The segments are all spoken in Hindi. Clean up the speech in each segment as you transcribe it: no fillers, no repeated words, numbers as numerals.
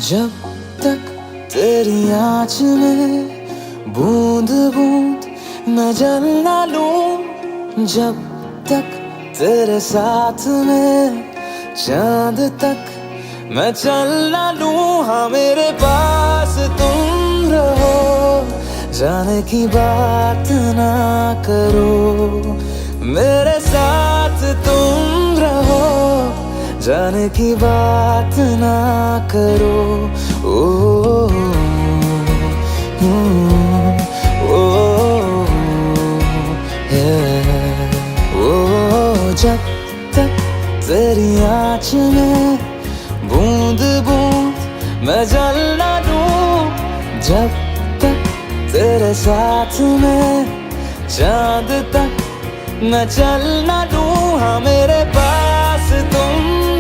जब तक तेरी आँच में बूंद बूंद मैं जल ना लूं, जब तक तेरे साथ में चांद तक मैं चल ना लूं। हाँ मेरे पास तुम रहो, जाने की बात ना करो, मेरे साथ तुम रहो, जाने की बात ना करो। ओ, जब तक तेरी आँच में बूंद बूंद मैं जल ना लूं, जब तक तेरे साथ में चांद तक मैं चल ना लूं। हाँ मेरे पास तुम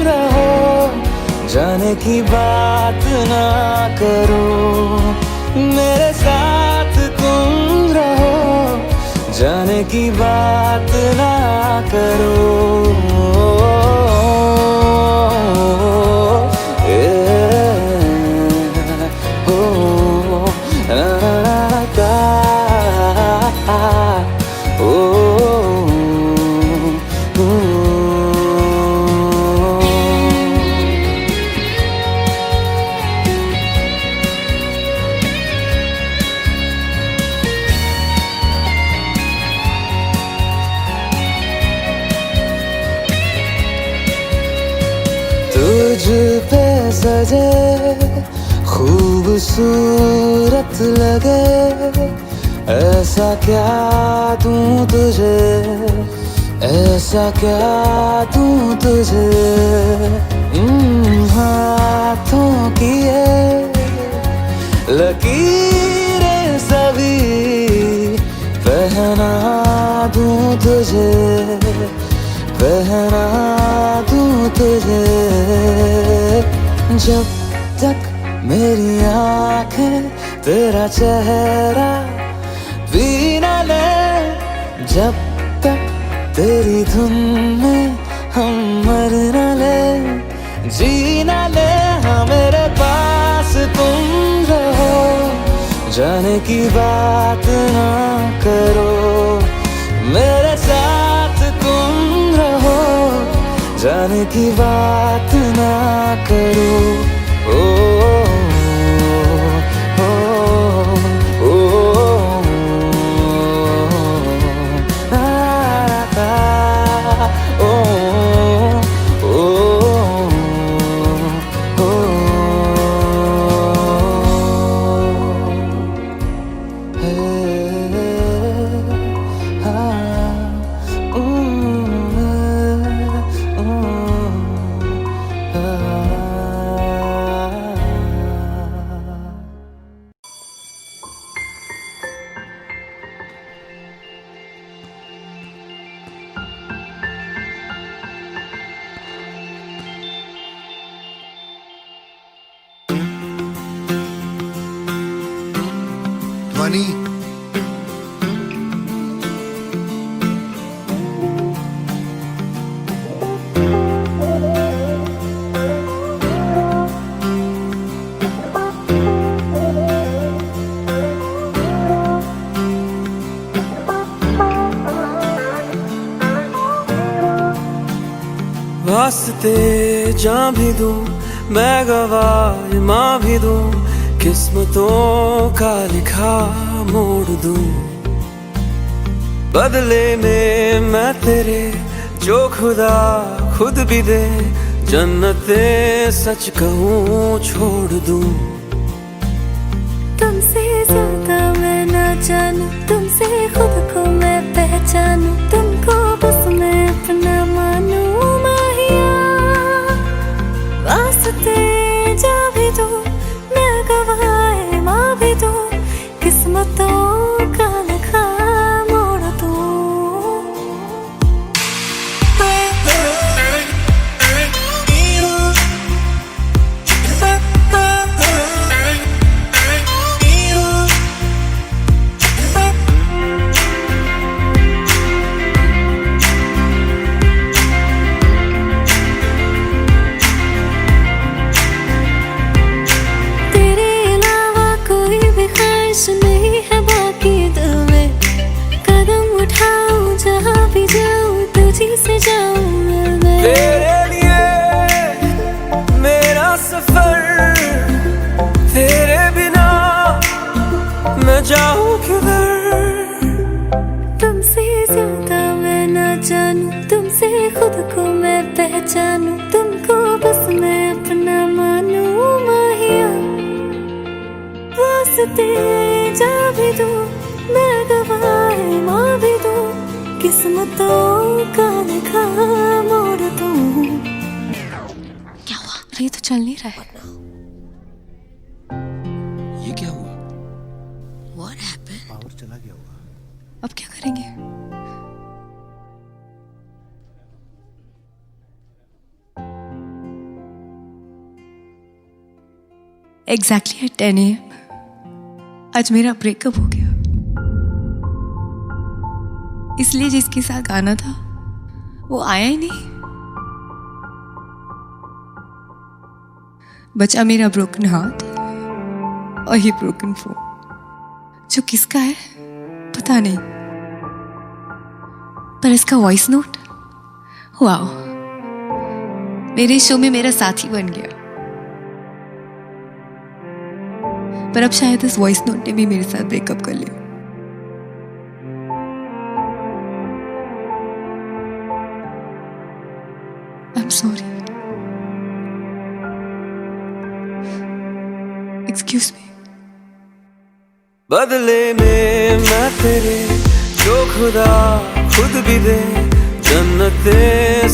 रहो, जाने की बात ना करो, मेरे साथ तुम रहो, जाने की बात ना करो। तुझ पे सजे खूबसूरत लगे, ऐसा क्या दूं तुझे, ऐसा क्या दूं तुझे। हाथों की ये लकीरें सभी पहना दूं तुझे, पहना दूं तुझे। जब तक मेरी आँखें तेरा चेहरा भी ना ले, जब तक तेरी धुन में हम मर ना ले, जी ना ले। हाँ मेरे पास तुम रहो, जाने की बात ना करो, मेरे साथ तुम रहो, जाने की बात ना करो। ध्वनि वास्ते जान भी दूं, मैं गवाह माँ भी दूं, किस्मतों का लिखा मोड़ दूं। बदले में मैं तेरे जो खुदा खुद भी दे, जन्नते सच कहूँ छोड़ दूं। तुमसे ज्यादा मैं ना जानूं, तुमसे खुद को मैं पहचानूं, तुमको बस मैं अपना मानूं। माहिया वास्ते जा भी दो, मैं गवाह माँ भी दो, किस्मतों का लिखा मोड़ दो। पहचानूं, तुमको बस मैं अपना मानूं माहिया। वास्ते जा भी दूं, मैं गवाह माँ भी दूं, किस्मतों का लिखा मोड़ दूं। क्या हुआ? ये तो चल नहीं रहा है। ये क्या हुआ? What happened? पावर चला गया होगा। अब क्या करेंगे? Exactly at 10 AM आज मेरा ब्रेकअप हो गया। इसलिए जिसके साथ आना था वो आया ही नहीं। बचा मेरा ब्रोकन हार्ट और ये ब्रोकन फोन, जो किसका है पता नहीं, पर इसका वॉइस नोट वाओ, मेरे शो में मेरा साथी बन गया। पर अब शायद इस वॉइस नोट ने भी मेरे साथ ब्रेकअप कर लिया। I'm sorry. Excuse me. बदले में मैं तेरे जो खुदा खुद भी दे, जन्नते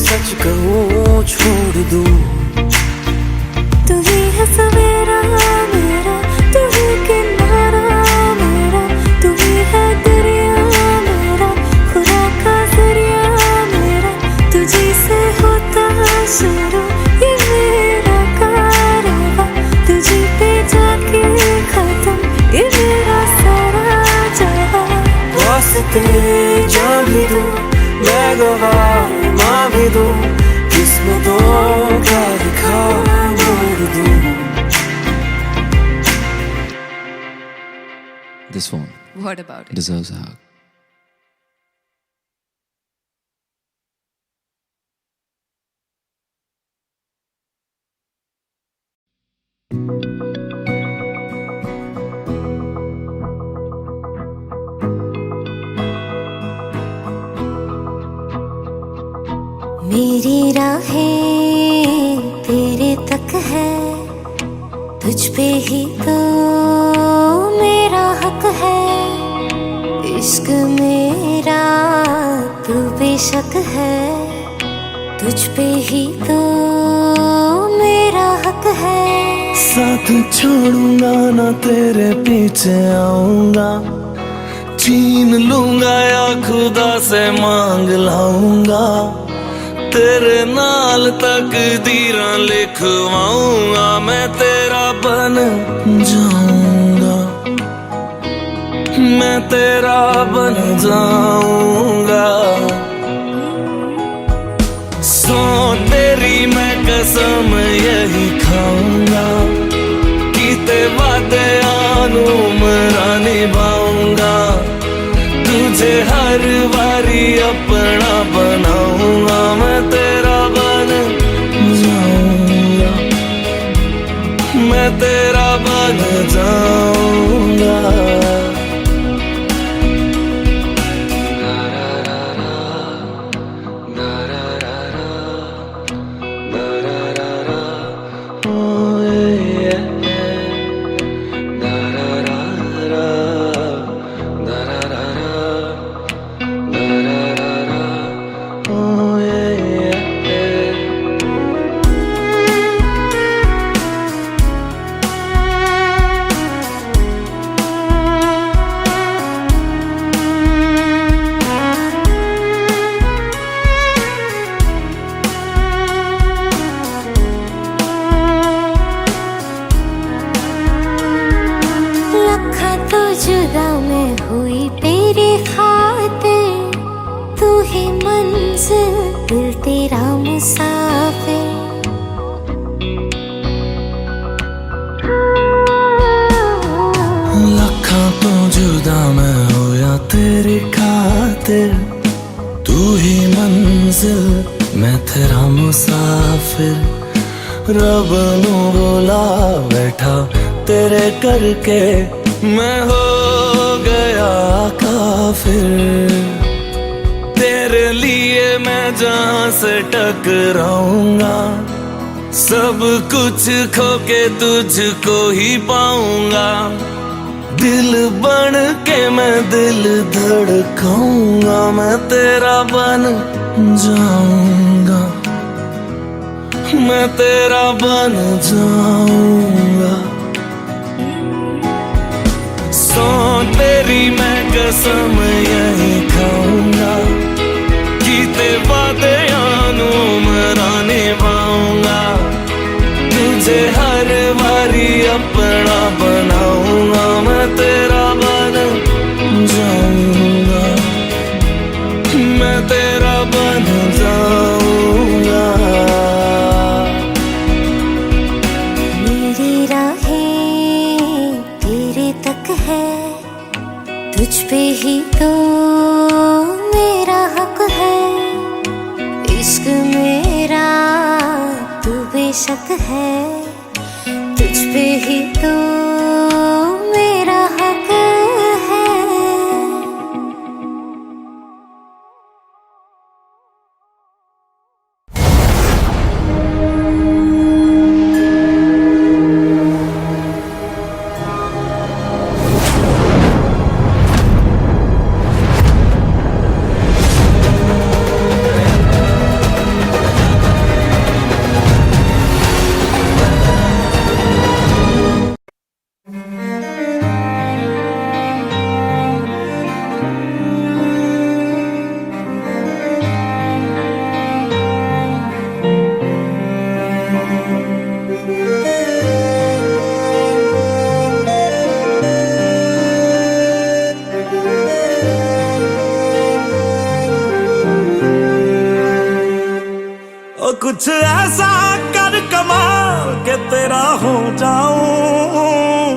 सच कहूँ छोड़ दूँ। तू ही है सवेरा मेरा, तू ही किनारा मेरा, तू ही है दरिया मेरा, खुदा का जरिया मेरा, तुझी से होता शुरू ये मेरा कारवां, तुझी पे जाके खत्म ये मेरा सारा जहां। वास्ते जा भी दूं, मैं गवाह माँ भी दूं, किस्मतों का लिखा मोड़ दूं। This phone What about it? deserves a hug. मेरी राहें तेरे तक है, तुझ पे ही तो मेरा हक है। इश्क मेरा तू बेशक है, तुझ पे ही तो मेरा हक है। साथ छोड़ूंगा ना तेरे पीछे आऊंगा, छीन लूंगा या खुदा से मांग लाऊंगा, तेरे नाल तकदीरां लिखवाऊंगा, मैं तेरा बन जाऊंगा, मैं तेरा बन जाऊंगा। सो तेरी मैं कसम यही खाऊंगा, कीते वादे आनू मरा निभाऊंगा, तुझे हर बारी अपना बनाऊंगा, मैं तेरा बन जाऊंगा, मैं तेरा बन जाऊंगा। जुदा मैं हुई तेरी खातिर, तू ही मंजिल दिल तेरा मुसाफिर। लखा तो जुदा मैं होया तेरी खातिर, तू ही मंजिल मैं तेरा मुसाफिर। रब नू बोला बैठा तेरे करके, मैं हो गया काफिर। तेरे लिए मैं जहां से टकराऊंगा, सब कुछ खो के तुझको ही पाऊंगा। दिल बन के मैं दिल धड़काऊंगा, मैं तेरा बन जाऊंगा, मैं तेरा बन जाऊंगा। सौ तेरी मैं कसम यही खाऊंगा, कीते वादे आनू मरा निभाऊंगा। तुझे हर बारी अपना बनाऊंगा, मैं तेरा बन जाऊंगा, मैं तेरा बन जाऊंगा। मेरी राहें तेरे तक है, तुझ पे ही तो मेरा हक है। इश्क मेरा तू बेशक है, तुझ पे ही तो मेरा हक है। कुछ ऐसा कर कमाल के तेरा हो जाऊं,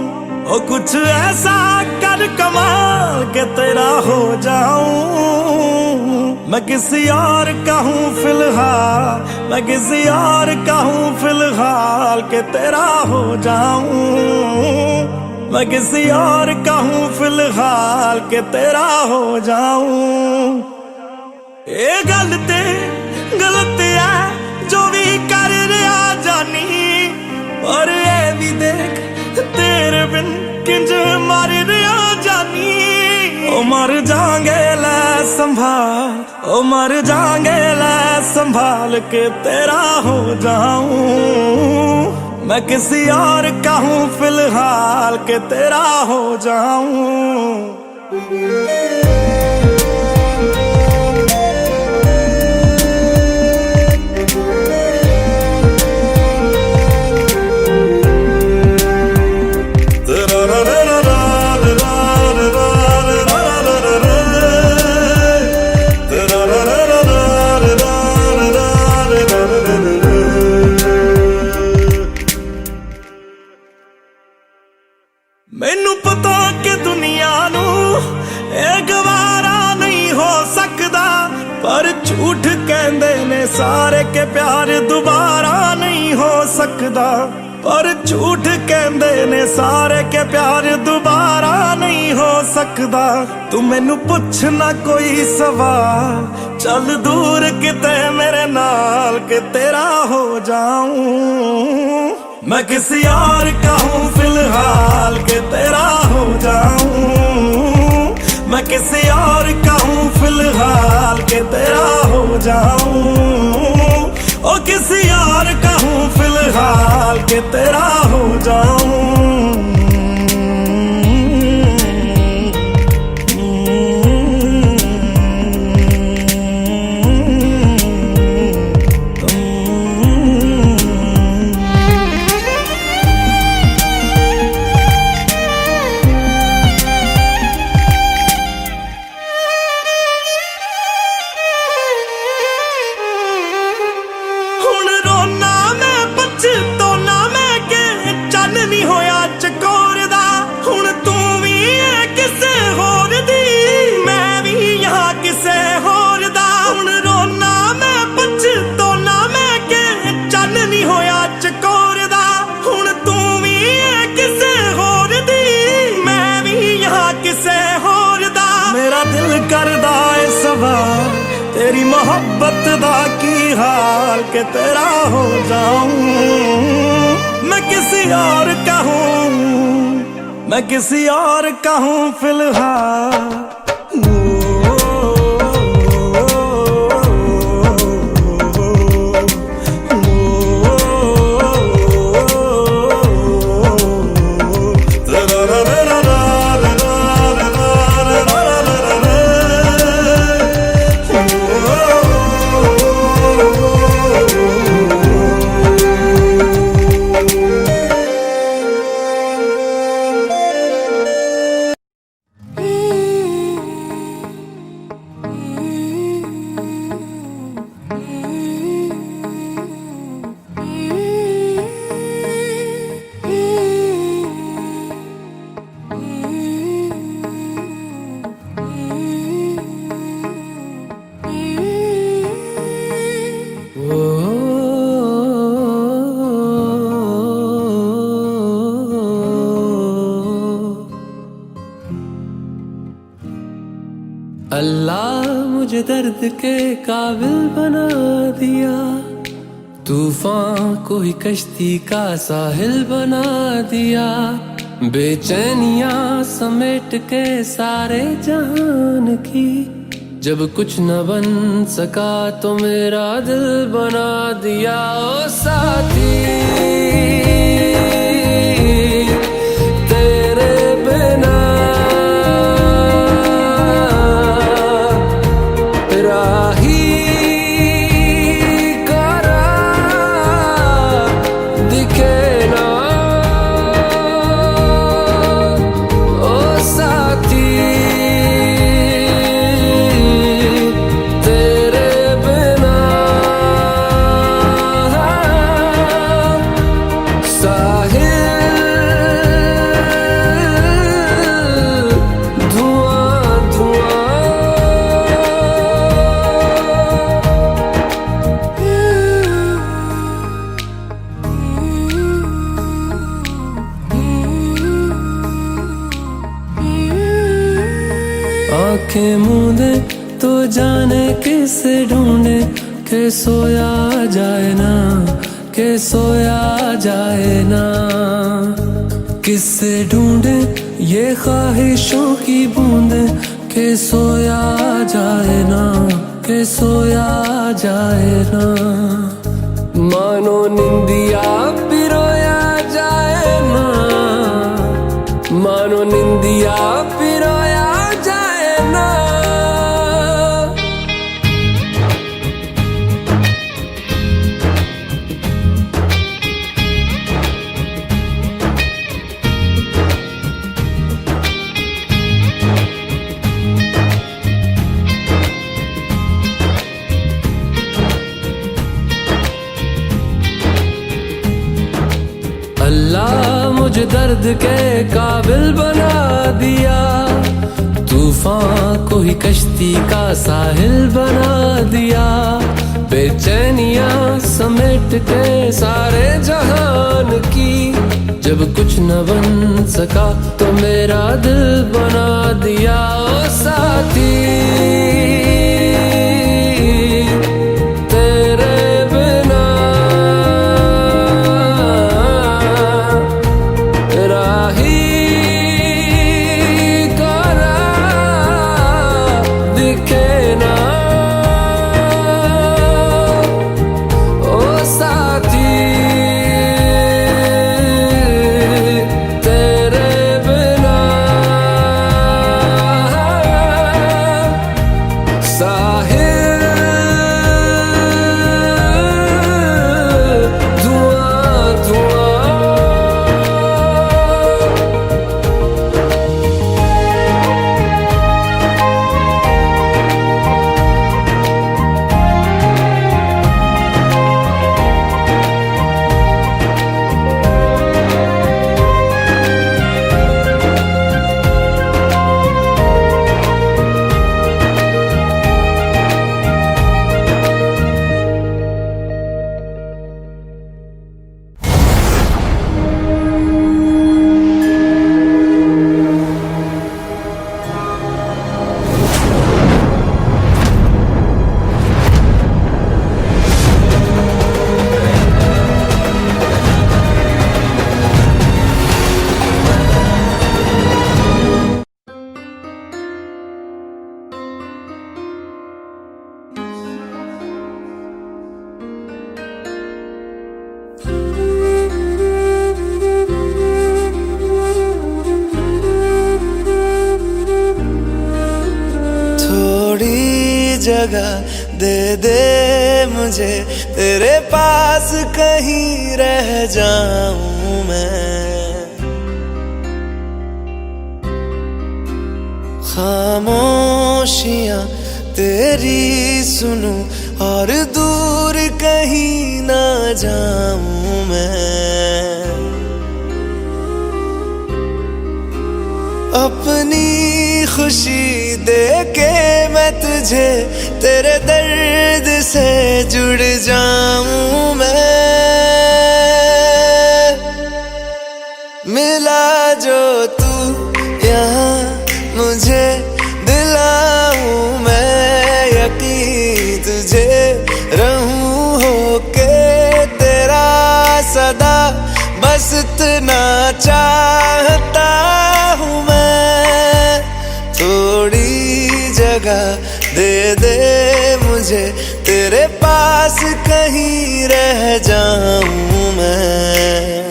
ओ कुछ ऐसा कर कमाल के तेरा हो जाऊं। मैं किसी और का हूँ फिलहाल, मैं किसी और का हूँ फिलहाल के तेरा हो जाऊं। मैं किसी और का हूँ फिलहाल के तेरा हो जाऊं। ये गलत है जो भी कर रहा जानी, और ये भी देख तेरे बिन किंज मर रहा जानी। ओ मर जाएंगे ले संभाल, ओ मर जाएंगे ले संभाल के तेरा हो जाऊं। मैं किसी और का हूँ फिलहाल के तेरा हो जाऊं। मैनू पता कि दुनिया नू ये गवारा नहीं हो सकदा, पर झूठ कहंदे ने सारे के प्यार दोबारा नहीं हो सकदा। पर झूठ कहंदे ने सारे के प्यार दोबारा नहीं हो सकदा। तू मैनू पुछ ना कोई सवाल, चल दूर किते मेरे नाल के तेरा हो जाऊं। मैं किसी और का हूँ फिलहाल के तेरा हो जाऊं। मैं किसी और का हूँ फिलहाल के तेरा हो जाऊं। ओ किसी और का हूँ फिलहाल के तेरा हो जाऊं। तेरी मोहब्बत दा की हाल के तेरा हो जाऊं। मैं किसी और का हूं फिलहाल। अल्लाह मुझे दर्द के काबिल बना दिया, तूफान को ही कश्ती का साहिल बना दिया। बेचैनियां समेट के सारे जहान की, जब कुछ न बन सका तो मेरा दिल बना दिया। ओ साथी तेरे बिना राही करा दिखे ना। ओ साथी तेरे बिना साहिल धुआं धुआं। आंखें मूंदे तो जाने किसे ढूंढे, के सोया जाए ना, के सोया जाए ना। किससे ढूंढे ये ख्वाहिशों की बूंदे, के सोया जाए ना, के सोया जाए ना। मानो निंदिया पिरोया जाए ना, मानो निंदिया पिरोया जाए ना। अल्लाह मुझे दर्द के काबिल बना दिया, तूफान को ही कश्ती का साहिल बना दिया। बेचैनियां समेट के सारे जहान की, जब कुछ न बन सका तो मेरा दिल बना दिया। ओ साथी तेरे बिना राही करा दिखे ना। ओ साथी तेरे बिना जगह दे दे मुझे, तेरे पास कहीं रह जाऊं मैं। खामोशियां तेरी सुनूं और दूर कहीं ना जाऊं मैं। अपनी खुशी दे के मैं तुझे, तेरे दर्द से जुड़ जाऊं मैं। मिला जो तू यहाँ मुझे, दिलाऊं मैं यकीन तुझे, रहूं होके तेरा सदा, बस इतना चाहता हूँ मैं। थोड़ी जगह दे दे मुझे, तेरे पास कहीं रह जाऊं मैं।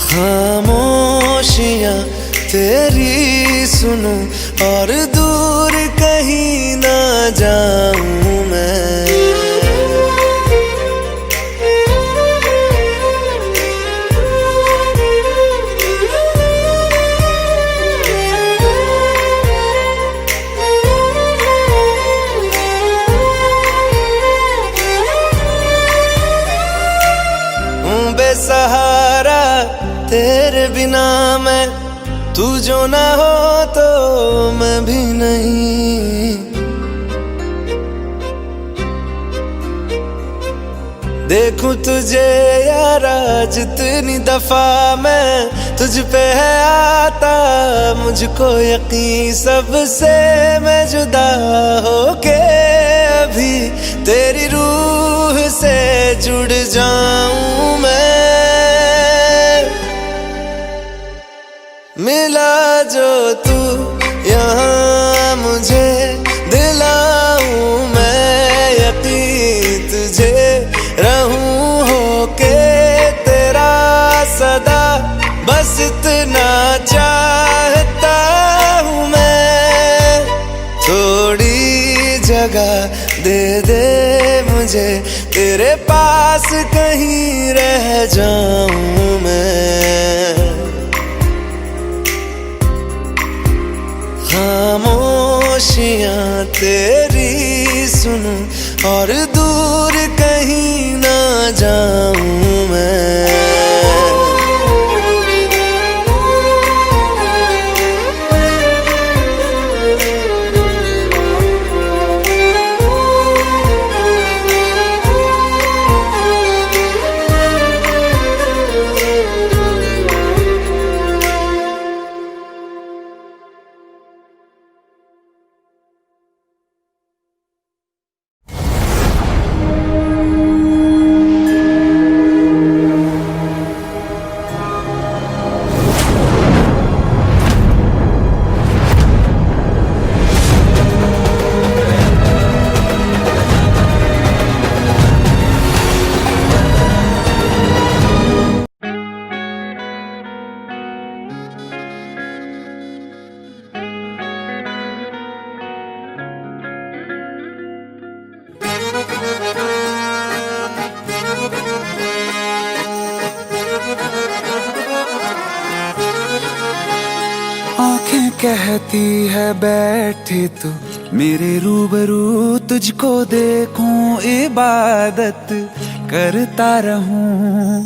खामोशियां तेरी सुनूं और दूर कहीं ना जाऊं मैं। बेसहारा तेरे बिना मैं, तू जो ना हो तो मैं भी नहीं। देखूं तुझे यारा जितनी दफा मैं, तुझ पे है आता मुझको यकीन, सबसे मैं जुदा होके अभी तेरी रूह से जुड़ जाऊं मैं। मिला जो तू यहाँ मुझे, दिलाऊं मैं यकीन तुझे, रहूं होके तेरा सदा, बस इतना चाहता हूँ मैं। थोड़ी जगह दे दे मुझे, तेरे पास कहीं रह जाऊं मैं। खामोशियां तेरी सुनूं और दूर कहीं ना जाऊं मैं। आंखें कहती है बैठे तू मेरे रूबरू, तुझको देखूं इबादत करता रहूं।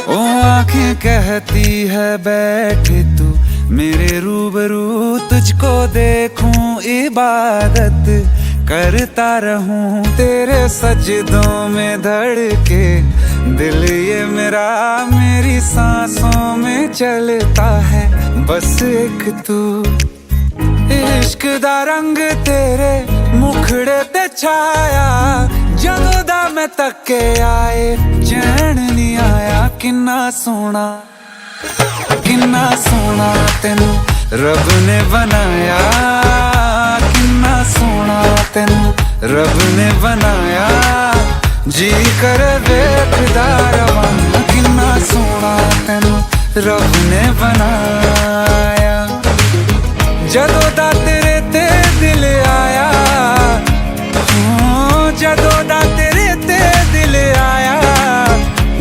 ओ आंखें कहती है बैठे तू मेरे रूबरू, तुझको देखूं इबादत करता रहूं। तेरे सजदों में धड़के दिल ये मेरा, मेरी सांसों में चलता है बस एक तू। इश्क दा रंग तेरे मुखड़े ते छाया, जदों दा मैं तके आए चैन नहीं आया। किन्ना सोना तेनू रब ने बनाया, किन्ना सोना तेनू रब ने बनाया। जी कर वेखदा रवां किन्ना सोहना तैनू रब ने बनाया। जदों दा तेरे ते दिल आया, जदों दा तेरे ते दिल आया,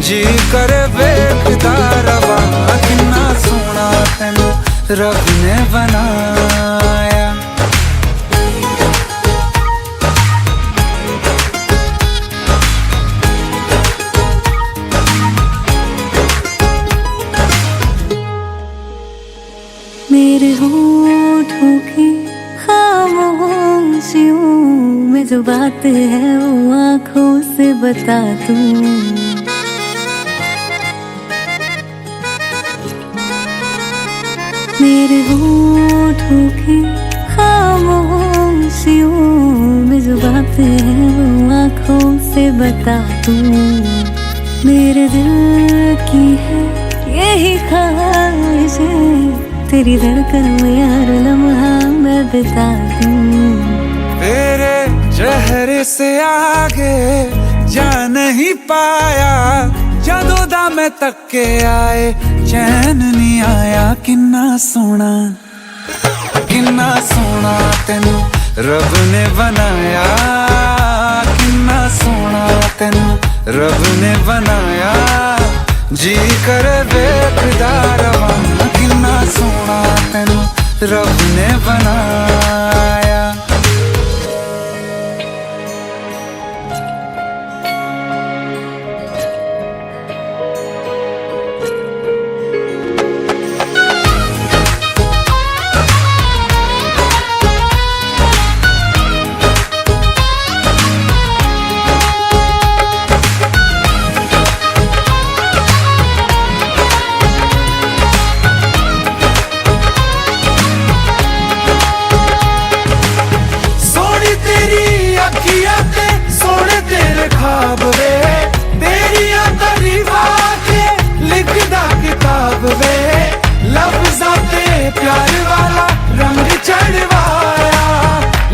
जी कर वेखदा रवां किन्ना सोहना तैनू रब ने बनाया। मेरे होठों की खामोशियों में जो बात है वो आंखों से बता दूं। मेरे होठों की खामोशियों में जो बात है वो आंखों से बता दूं। मेरे दिल की है यही ख्वाहिश है, तेरी धड़कन में यार लम्हा मैं बिता दूं। तेरे चेहरे से आगे जा नहीं पाया, जदों दा मैं तक्के आए चैन नहीं आया। किन्ना सोहना तैनू रब ने बनाया, किन्ना सोहना तैनू रब ने बनाया। जी कर वेखदा रवां किन्ना सोहना तैनू रब ने बनाया। सोने तेरे ख्वाब वे, तेरिया तारीफा के लिखदा किताब वे। लफ्ज़ां ते प्यार वाला रंग चढ़वाया,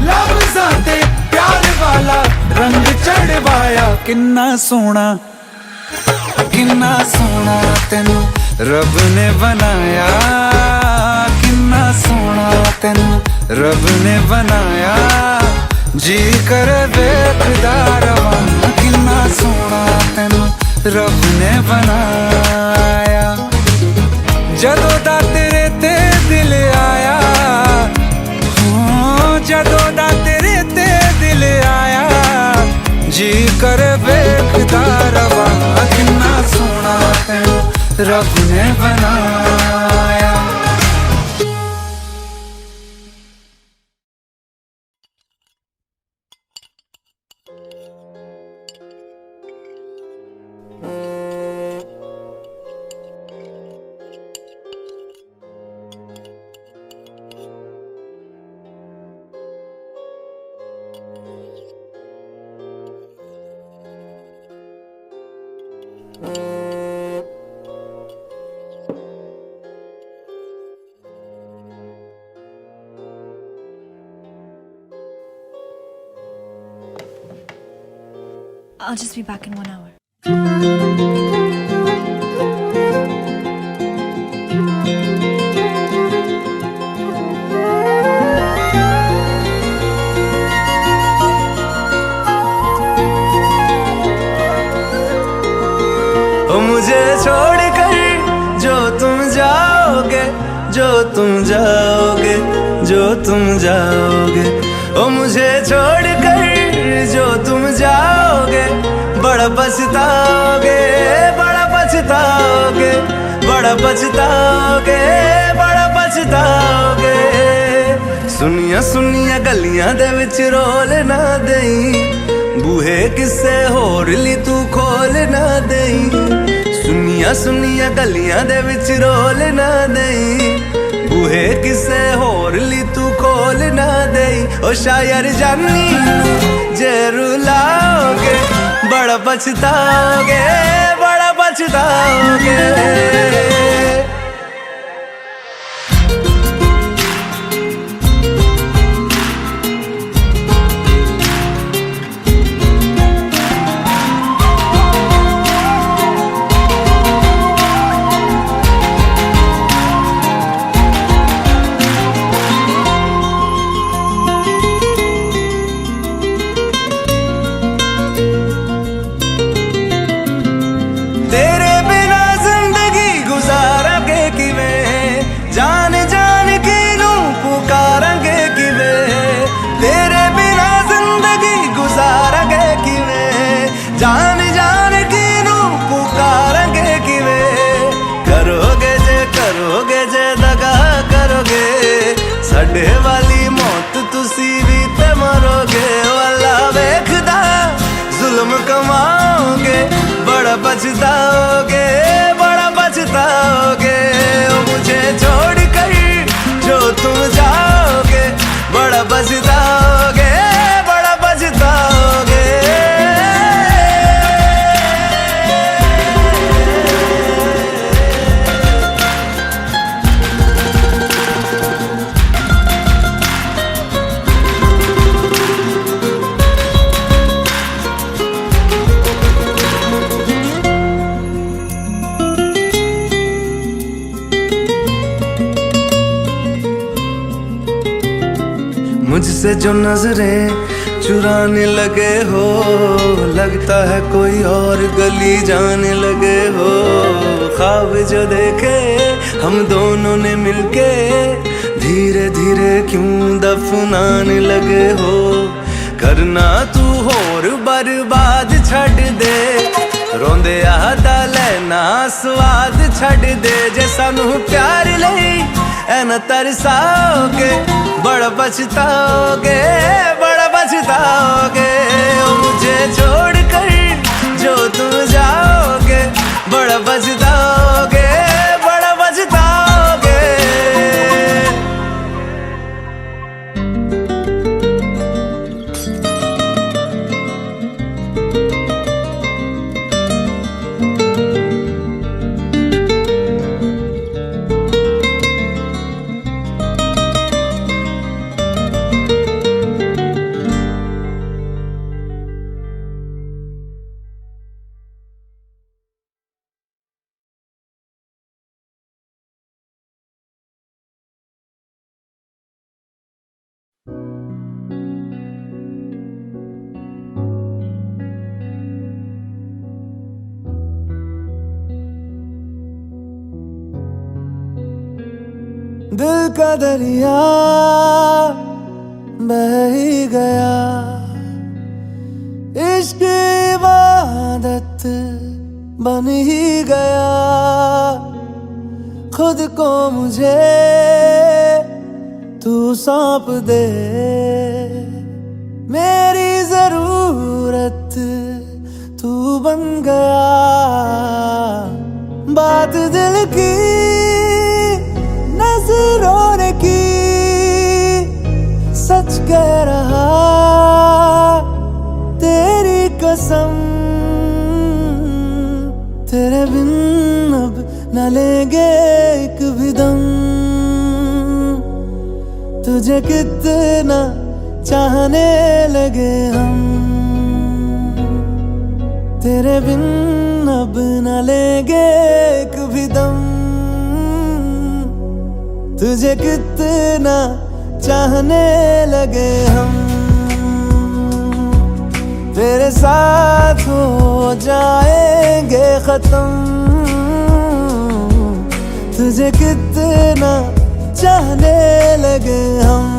लफ्ज़ां ते प्यार वाला रंग चढ़वाया। किन्ना सोहना तैनू रब ने बनाया, किन्ना सोहना तैनू रब ने बनाया। जी कर वेखदा रवां किन्ना सोहना तैनू रब ने बनाया। जदों दा तेरे ते दिल आया, जदों दा तेरे ते दिल आया, जी कर वेखदा रवां किन्ना सोहना तैनू रब ने बनाया। I'll just be back in 1 hour. मुझे छोड़कर जो तुम जाओगे, जो तुम जाओगे, जो तुम जाओगे। ओ मुझे छोड़कर जो तुम जाओगे, बड़ा पछताओगे, बड़ा पछताओगे, बड़ा पछताओगे, बड़ा पछताओगे। सुनिया सुनिया गलियां दे विच रोल ना देई, बूहे किसे होर ली तू खोल ना देई। सुनिया सुनिया गलियां दे विच रोल ना देई, बूहे किसे होर ली तू खोल ना देई। ओ शायर जानी जे रुलाओगे, बड़ा पछताओगे, बड़ा पछताओगे। पछताओगे, बड़ा पछताओगे। ओ मुझे छोड़ कर जो तुम जाओगे, बड़ा पछताओगे, बड़ा पछताओगे। मुझसे जो नजरें चुराने लगे हो, लगता है कोई और गली जाने लगे हो। ख्वाब जो देखे हम दोनों ने मिलके, धीरे धीरे क्यों दफनाने लगे हो। करना तू होर बर्बाद छड़ दे, रोंदे आदा लेना स्वाद छड़ दे। जे सानू प्यार लई ऐना तरसाओगे, बड़ा पछताओगे, बड़ा पछताओगे। ओ मुझे छोड़ कर जो तुम जाओगे, बड़ा पछताओगे, बड़ा पछताओगे। दिल का दरिया बह ही गया, इश्क इबादत बन ही गया। खुद को मुझे तू सौंप दे, मेरी जरूरत तू बन गया। बात दिल की नजरों ने की, सच कह रहा तेरी कसम। तेरे बिन अब न लेंगे एक भी दम, तुझे कितना चाहने लगे हम। तेरे बिन अब न लेंगे एक भी दम, तुझे कितना चाहने लगे हम। तेरे साथ हो जाएंगे खत्म, तुझे कितना चाहने लगे हम।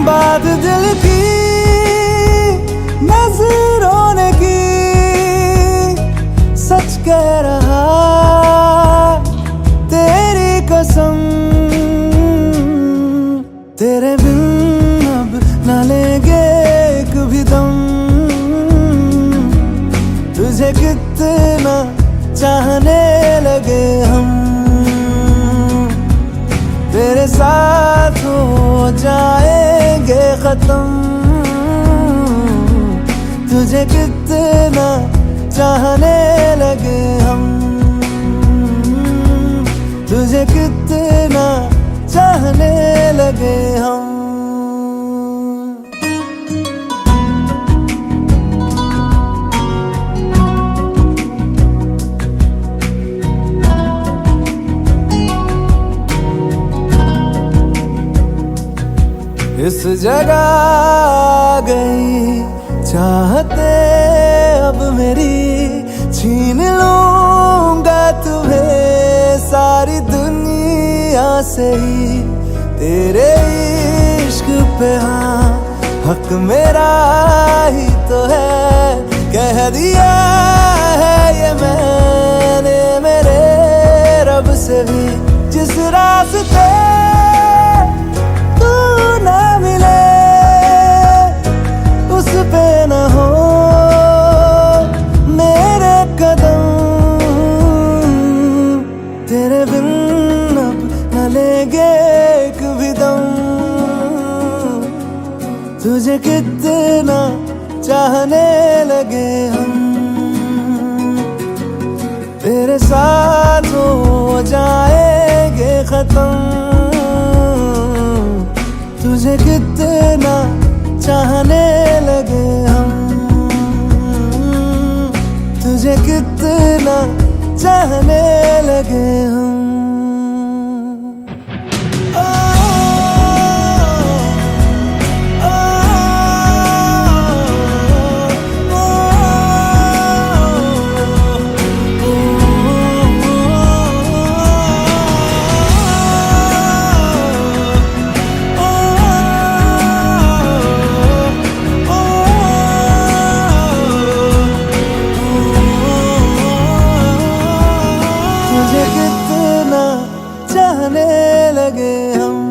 बात दिल की नजरों ने की, सच कह रहा तेरी कसम। तेरे बिन अब न लेंगे एक भी दम, तुझे कितना चाहने लगे हम। तेरे साथ हो जाएंगे खत्म, तुझे कितना चाहने लगे हम। तुझे कितना चाहने लगे हम। इस जगह आ गई चाहते अब मेरी, छीन लूंगा तुम्हें से ही तेरे इश्क पे, हाँ हक मेरा ही तो है, कह दिया है ये मैंने मेरे रब से भी। जिस रास्ते तू ना मिले उस पे न हो मेरे कदम, तेरे बिन अब न लेंगे एक भी दम। तुझे कितना चाहने लगे हम, तेरे साथ हो जाएंगे खत्म। तुझे कितना चाहने लगे हम, तुझे कितना चाहने लगे हम। तुझे कितना चाहने लगे हम।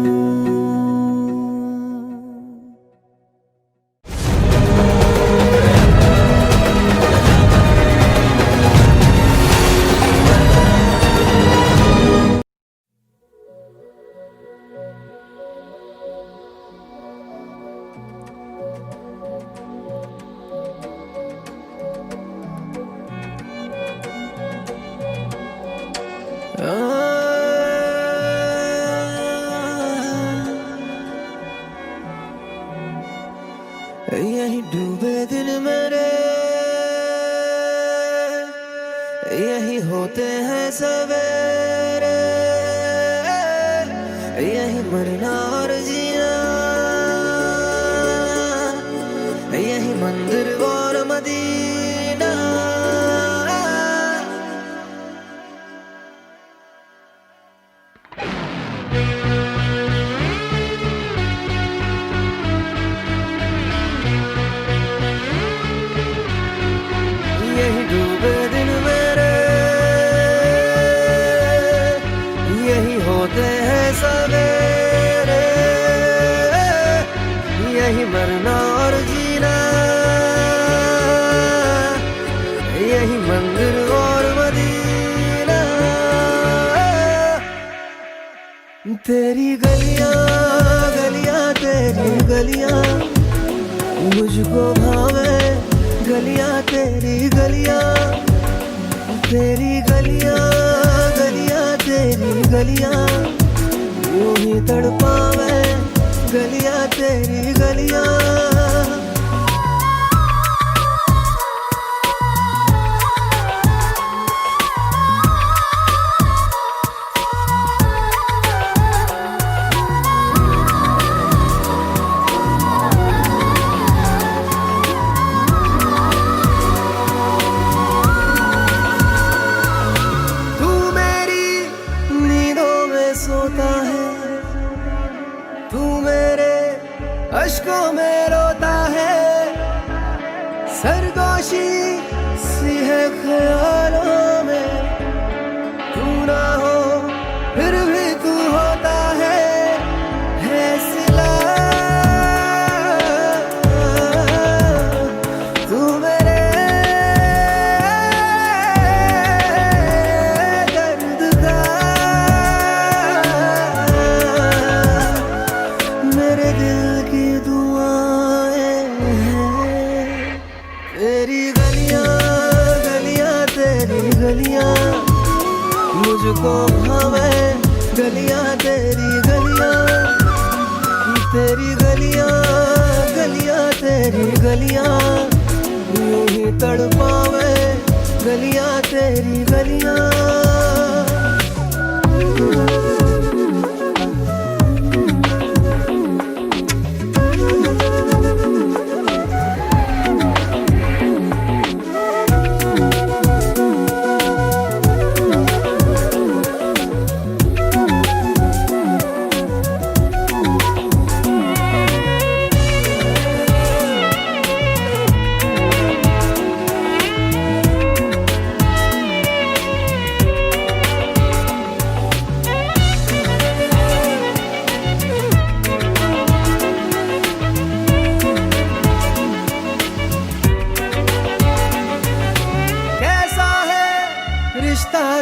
यही डूबे दिन मेरे, यही होते हैं सवेरे, यही मरना और जीना, यही मंदिर और मदीना। यही डूबे दिन मेरे, यही होते हैं सवेरे, यही मरना और जीना, यही मंदिर और मदीना। तेरी गलियां गलियां तेरी गलियां मुझको भावे, गलियां तेरी गलियां, तेरी गलियां गलियां तेरी गलियां यूं ही तड़पावे, गलियां तेरी गलियां। सोता है तू मेरे अश्कों में रोता है, सरगोशी सी है ख्यालों में, तू ना हो फिर भी तू होता है सिला। तू मेरे दर्द का, मेरे दिल की दुआएं हैं। तेरी गलियां गलियां तेरी गलियां मुझको भावे, गलियां तेरी गलियां, तेरी गलियां गलियां तेरी गलियां यूं ही तड़पावे, गलियां तेरी गलियां।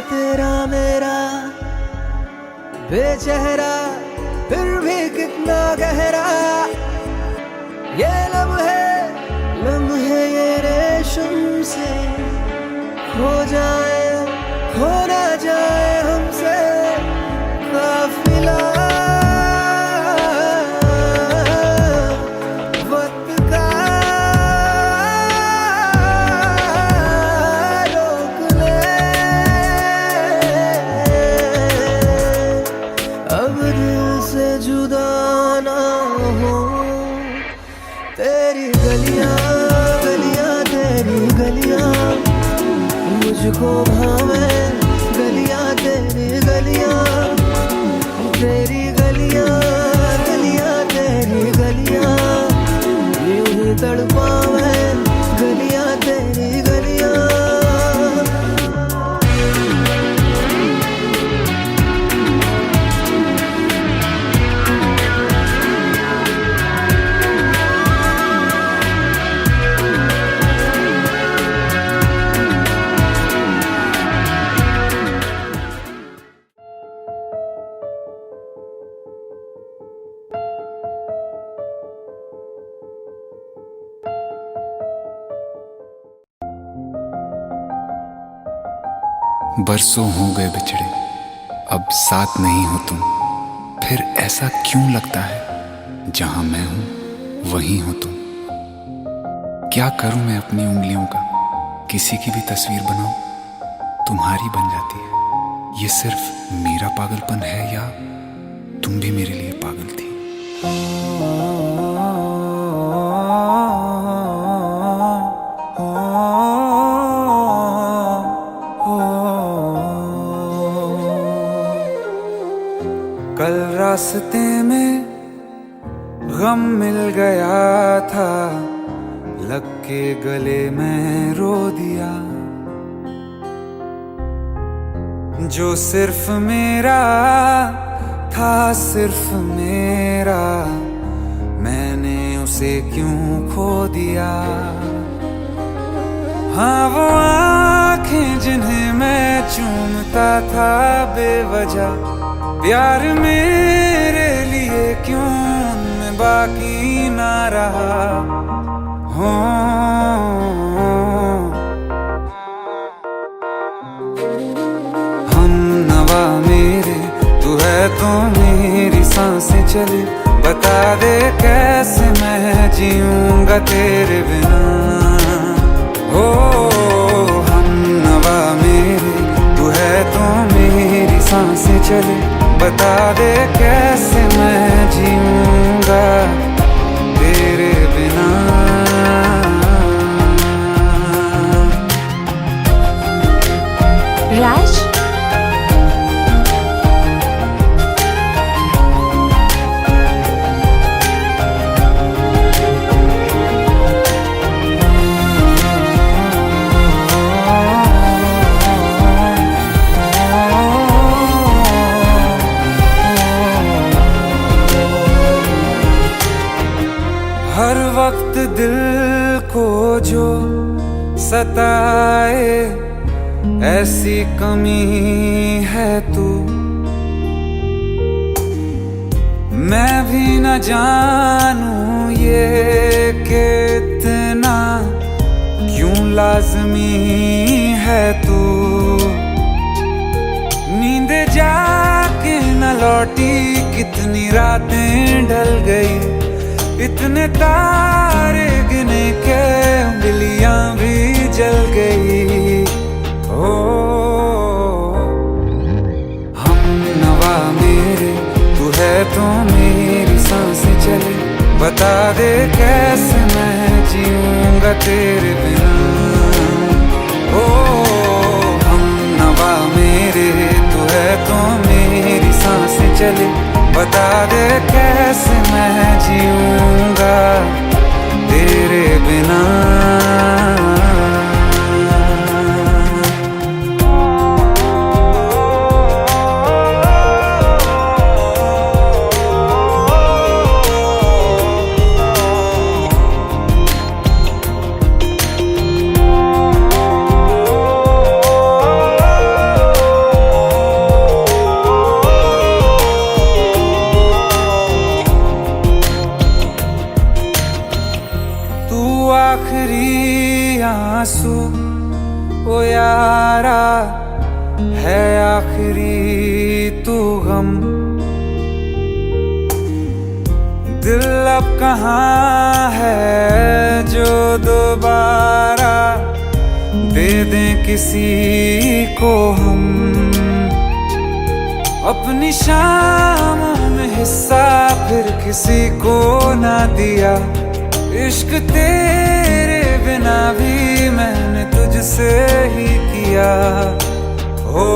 तेरा मेरा बेचेहरा फिर भी कितना गहरा, ये लम्हे ये रेशम से खो जाए, खो ना जाए हमसे काफिला वक्त का रोक ले। अब दिल से जुदा ना हो, तेरी गलियां गलियां तेरी गलियां मुझको भावे, गलियां तेरी गलियां, तेरी गलियां गलियां तेरी गलियां यूं ही तड़पावे, गलियां तेरी गलियां। बरसों हो गए बिछड़े, अब साथ नहीं हो तुम, फिर ऐसा क्यों लगता है जहां मैं हूं वहीं हो तुम। क्या करूं मैं अपनी उंगलियों का, किसी की भी तस्वीर बनाऊं तुम्हारी बन जाती है। ये सिर्फ मेरा पागलपन है या तुम भी मेरे लिए पागल थी। कल रास्ते में गम मिल गया था, लग के गले में रो दिया। जो सिर्फ मेरा था, सिर्फ मेरा, मैंने उसे क्यों खो दिया। हाँ वो आँखें जिन्हें मैं चूमता था बेवजह, प्यार मेरे लिए क्यों उनमें बाकी ना रहा। हो हम नवा मेरे, तू है तो मेरी सांसें चले, बता दे कैसे मैं जीऊंगा तेरे बिना। हो हम नवा मेरे, तू है तो मेरी सांसें चले, बता दे कैसे मैं जीऊंगा तेरे बिना। राज, हर वक्त दिल को जो सताए, ऐसी कमी है तू। मैं भी न जानूं ये कि इतना क्यों लाज़मी है तू। नींद जाके न लौटी, कितनी रातें ढल गई, इतने तारे गिने के उंगलियां भी जल गई। ओ हम नवा मेरे, तू है तो मेरी सांसें चले, बता दे कैसे मैं जीऊंगा तेरे बिना। ओ हम नवा मेरे, तू है तो मेरी सांसें चले, बता दे कैसे मैं जीऊंगा तेरे बिना। आंसू ओ यारा है आखिरी तू गम। दिल अब कहाँ है जो दोबारा दे दें किसी को हम। अपनी शामों में हिस्सा फिर किसी को ना दिया। इश्क तेरे बिना भी मैंने तुझसे ही किया। हो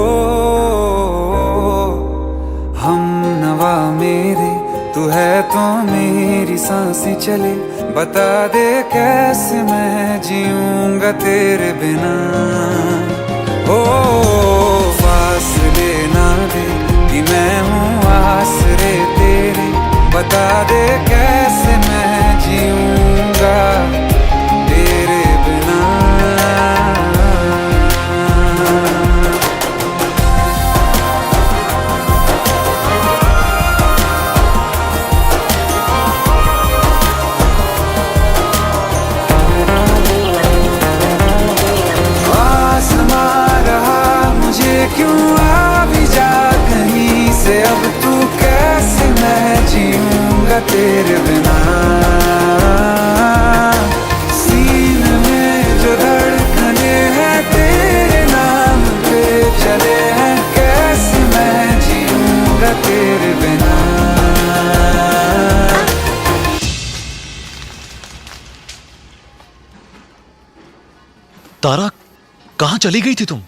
हम नवा मेरे तू है तो मेरी सांसें चले। बता दे कैसे मैं जीऊंगा तेरे बिना। ओ फासले ना दे कि मैं हूँ आसरे तेरे। बता दे कैसे मैं जीऊंगा तेरे बिना। क्यों आ भी जा कहीं से अब तू कैसे मैं जीऊंगा तेरे बिना। सीने में जो धड़कने हैं तेरे नाम पे चले हैं। कैसे मैं जीऊंगा तेरे बिना। तारा कहाँ चली गई थी तुम?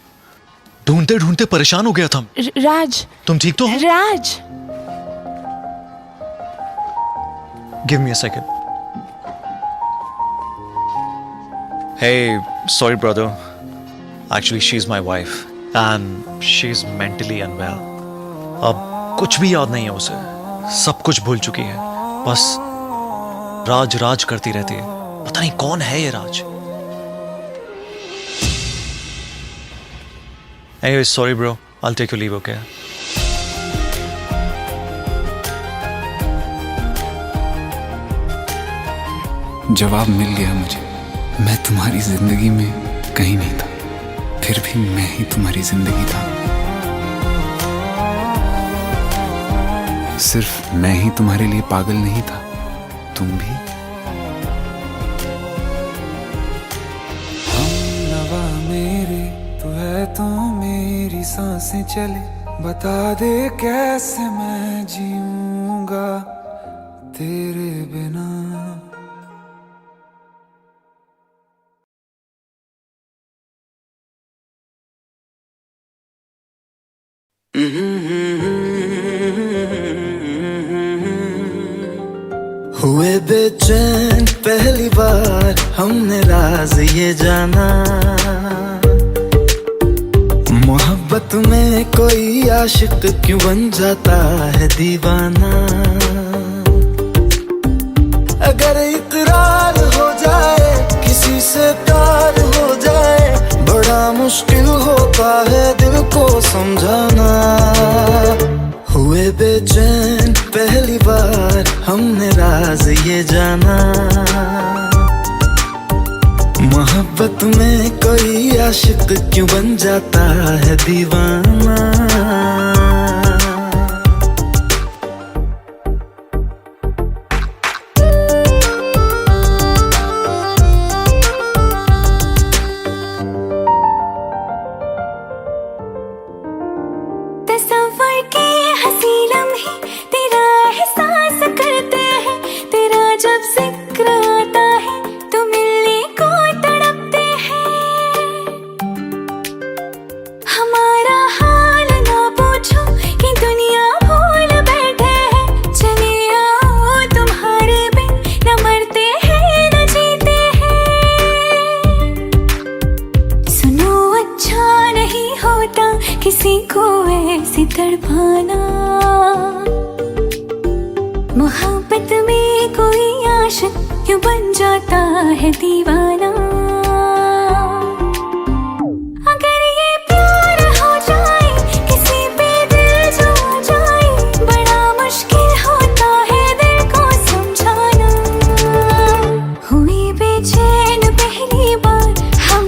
ढूंढते ढूंढते परेशान हो गया था। राज, तुम ठीक तो हो? Raj, give me a second. Hey, sorry brother. Actually she's my wife and she's mentally unwell. अब कुछ भी याद नहीं है उसे, सब कुछ भूल चुकी है। बस राज राज करती रहती है। पता नहीं कौन है ये राज। Anyway, sorry bro. I'll take your leave, okay? जवाब मिल गया मुझे। मैं तुम्हारी जिंदगी में कहीं नहीं था, फिर भी मैं ही तुम्हारी जिंदगी था। सिर्फ मैं ही तुम्हारे लिए पागल नहीं था, तुम भी। हम नवा मेरे तू है तो मेरी सांसें चले। बता दे कैसे मैं जीऊंगा तेरे बिना। हुए बेचैन पहली बार हमने राज ये जाना। मोहब्बत में कोई आशिक क्यों बन जाता है दीवाना। अगर इकरार हो जाए किसी से प्यार हो जाए, बड़ा मुश्किल होता है दिल को समझाना। हुए बेचैन पहली बार हमने राज ये जाना। मोहब्बत में कोई आशिक क्यों बन जाता है दीवाना। तस्वर के हंसी लम्हे तेरा एहसास करते हैं। तेरा जब जिक्र आता है तो मिलने को तड़पते हैं। हमारा हाल ना पूछो कि दुनिया भूल बैठे हैं। चले आओ तुम्हारे बिन न मरते हैं न जीते हैं। सुनो अच्छा नहीं होता किसी को ऐसे तड़पाना। मोहब्बत में कोई आशिक क्यों बन जाता है दीवाना। अगर ये प्यार हो जाए किसी पे दिल जो आ जाए, बड़ा मुश्किल होता है दिल को समझाना। हुई बेचैन पहली बार हम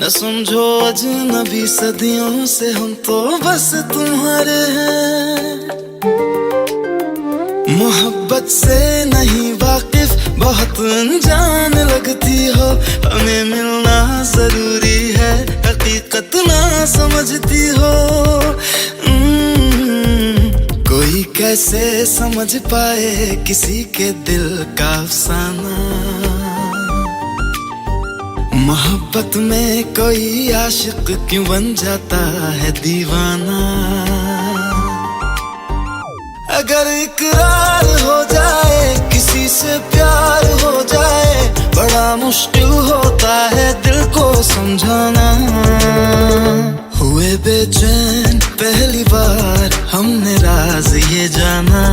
न समझो अजनबी सदियों से हम तो बस तुम्हारे हैं। मोहब्बत से नहीं वाकिफ बहुत अनजान लगती हो, हमें मिलना जरूरी है हकीकत ना समझती हो। कोई कैसे समझ पाए किसी के दिल का अफसाना, मोहब्बत में कोई आशिक क्यों बन जाता है दीवाना। अगर इकरार हो जाए किसी से प्यार हो जाए, बड़ा मुश्किल होता है दिल को समझाना। हुए बेचैन पहली बार हमने राज ये जाना,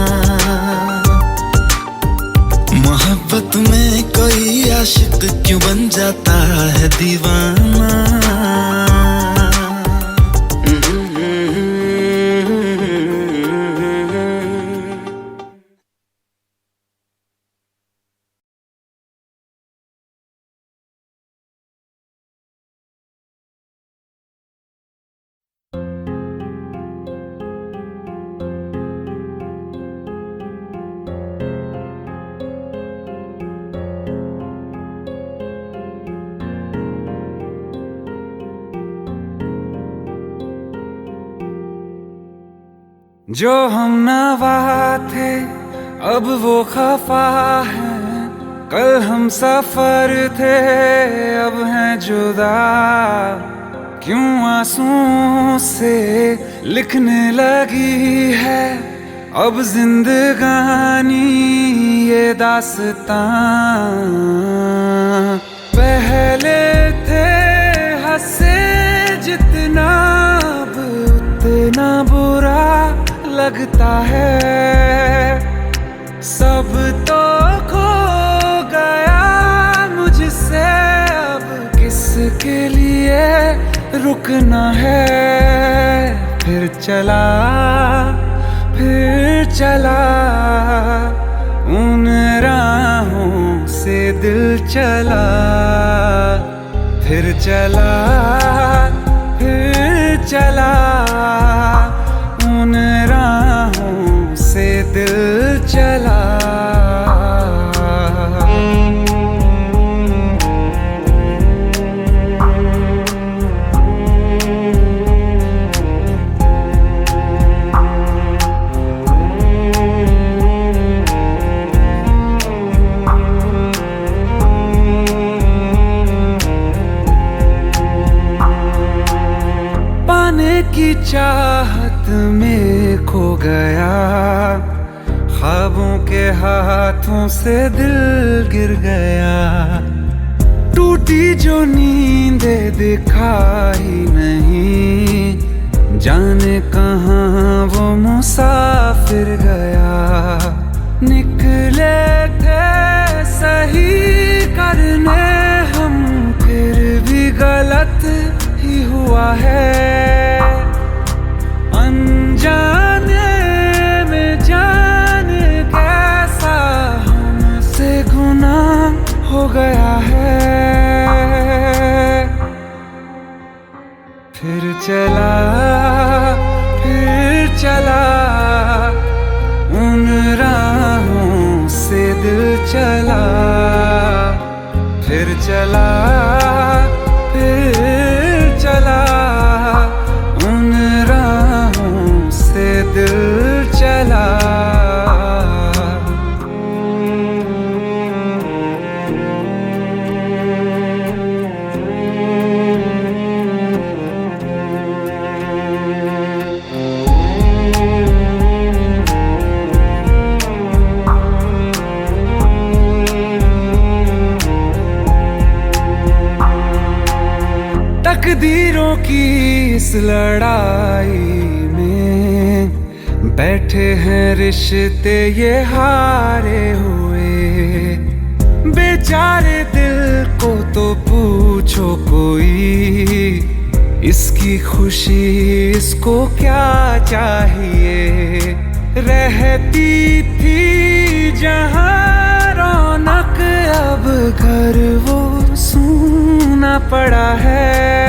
मोहब्बत में कोई आशिक क्यों बन जाता है दीवाना। जो हम नवा थे अब वो खफा है, कल हम सफर थे अब हैं जुदा। क्यों आंसुओं से लिखने लगी है अब जिंदगानी ये दास्तां। पहले थे हंसे जितना अब उतना बुरा लगता है। सब तो खो गया मुझसे अब किसके लिए रुकना है। फिर चला उन राहों से दिल चला। फिर चला उन राहों से दिल चला। पाने की चाहत में खो गया, ख्वाबों के हाथों से दिल गिर गया। टूटी जो नींदे दिखाई नहीं, जाने कहाँ वो मुसाफिर गया। निकले थे सही करने हम, फिर भी गलत ही हुआ है। अनजाने में जाने कैसा हमसे गुनाह हो गया है। फिर चला उन राहों से दिल चला। फिर चला उन राहों से दिल चला। तकदीरों की इस लड़ाई में बैठे हैं रिश्ते ये हारे हुए। बेचारे दिल को तो पूछो कोई, इसकी खुशी इसको क्या चाहिए। रहती थी जहाँ रौनक अब घर वो सूना पड़ा है।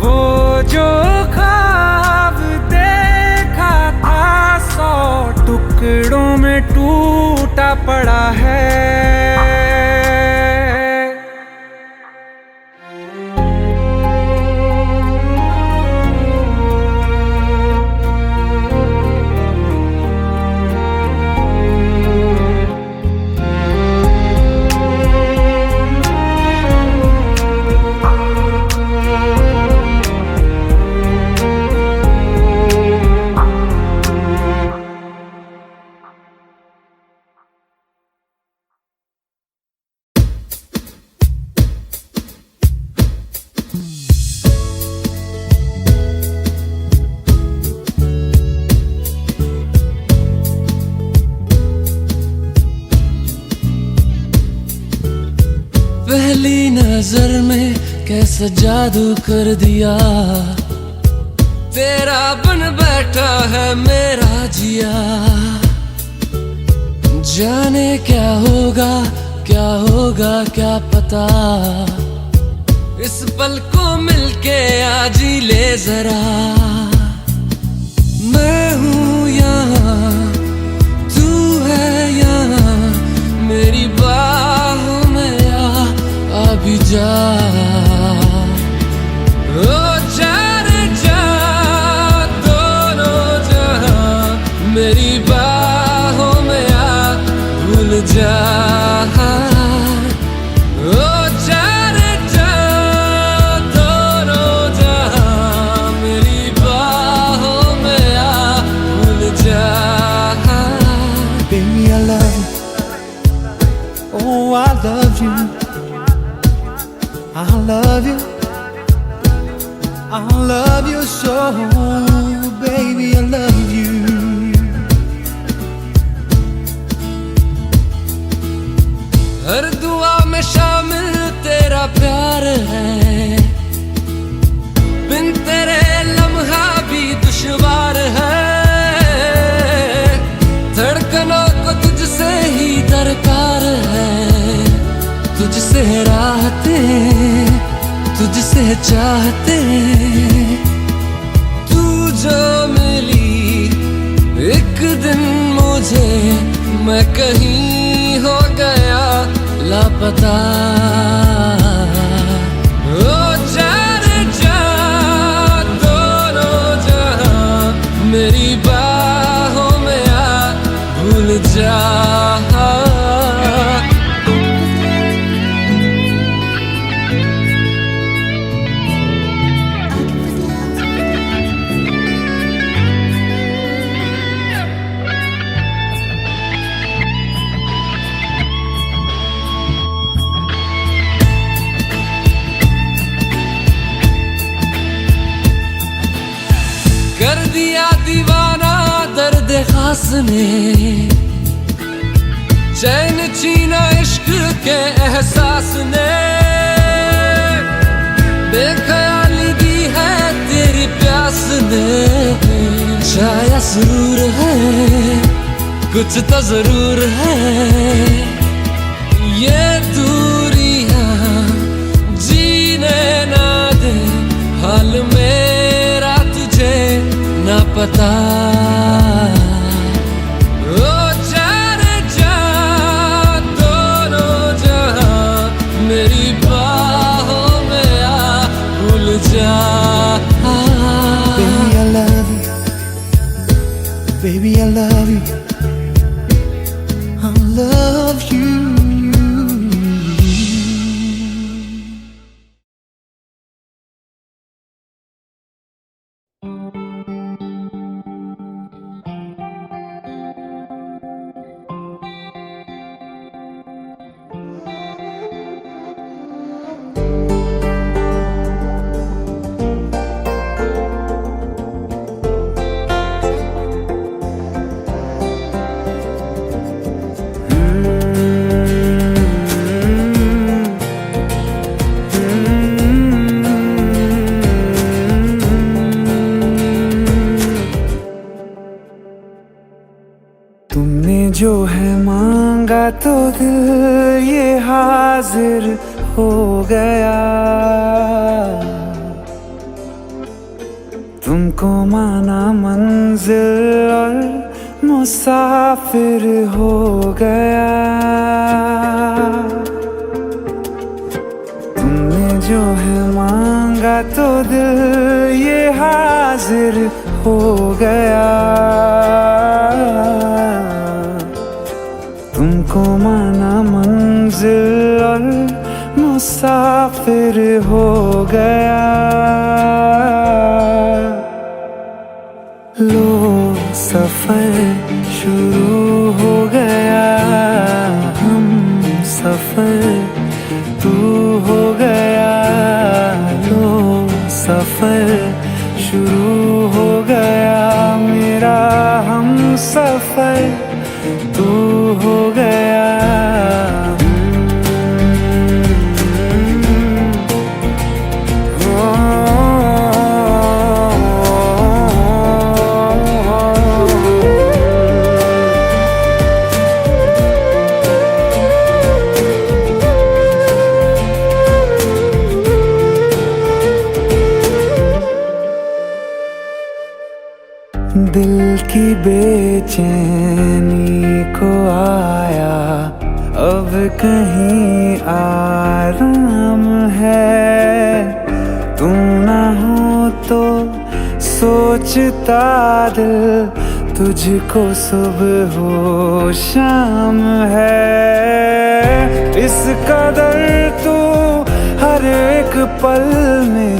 वो जो ख्वाब देखा था 100 टुकड़ों में टूटा पड़ा है। पहली नजर में कैसा जादू कर दिया, तेरा बन बैठा है मेरा जिया। जाने क्या होगा क्या पता, इस पल को मिलके आज ही ले जरा। मैं हूँ यहाँ, तू है यहाँ, मेरी बाहों में आ भी जा। ओ जा रे जा, दोनों जहां मेरी बाहों में आ भूल जा। ओ जा रे जा, दोनों जहां मेरी बाहों में आ भूल जा। Baby, I love you. Oh, I love you. I love you. I love you so, baby, I love you. हर दुआ में शामिल तेरा प्यार है, बिन तेरे लम्हा भी दुश्वार है। धड़कनों को तुझसे ही दरकार है, तुझसे राहते, तुझसे चाहते। तू जो मिली एक दिन मुझे, मैं कहीं हो गया लापता। ओ जा रे जा, दोनों जहां मेरी बाहों में आ भूल जा। कर दिया दीवाना दर्द खास ने, चैन छीना इश्क के एहसास ने। बेख्याली दी है तेरी प्यास ने, छाया सुरूर है कुछ तो जरूर है। ये दूरियां जीने ना दे, हाल मेरा तुझे ना पता। ओ जा रे जा, दोनों जहां मेरी बाहों में आ भूल जा। Baby, I love you. Baby, I love you. I love you. तुमने जो है मांगा तो दिल ये हाजिर हो गया। तुमको माना मंजिल और मुसाफिर हो गया। तुमने जो है मांगा तो दिल ये हाजिर हो गया। तुमको माना मंजिल और मुसाफिर हो गया। लो सफर शुरू हो गया, हम सफर तू हो गया। लो सफर शुरू हो गया, मेरा हम सफर तू हो गया। दिल की बेचैनी को आया अब कहीं आराम है। तू ना हो तो सोचता दिल तुझको सुबह हो शाम है। इस कदर तू हर एक पल में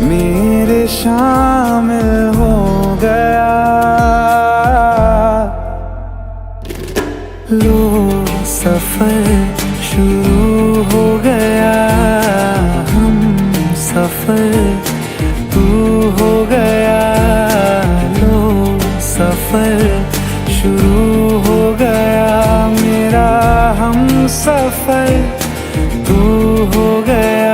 मेरे शामिल हो गया। लो सफर शुरू हो गया, हम सफर तू हो गया। लो सफर शुरू हो गया, मेरा हम सफर तू हो गया।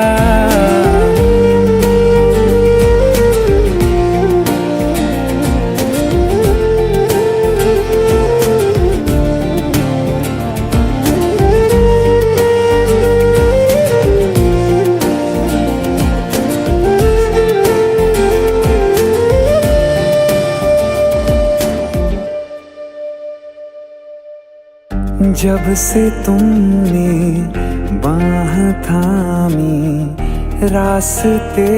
जब से तुमने बाह थामी रास्ते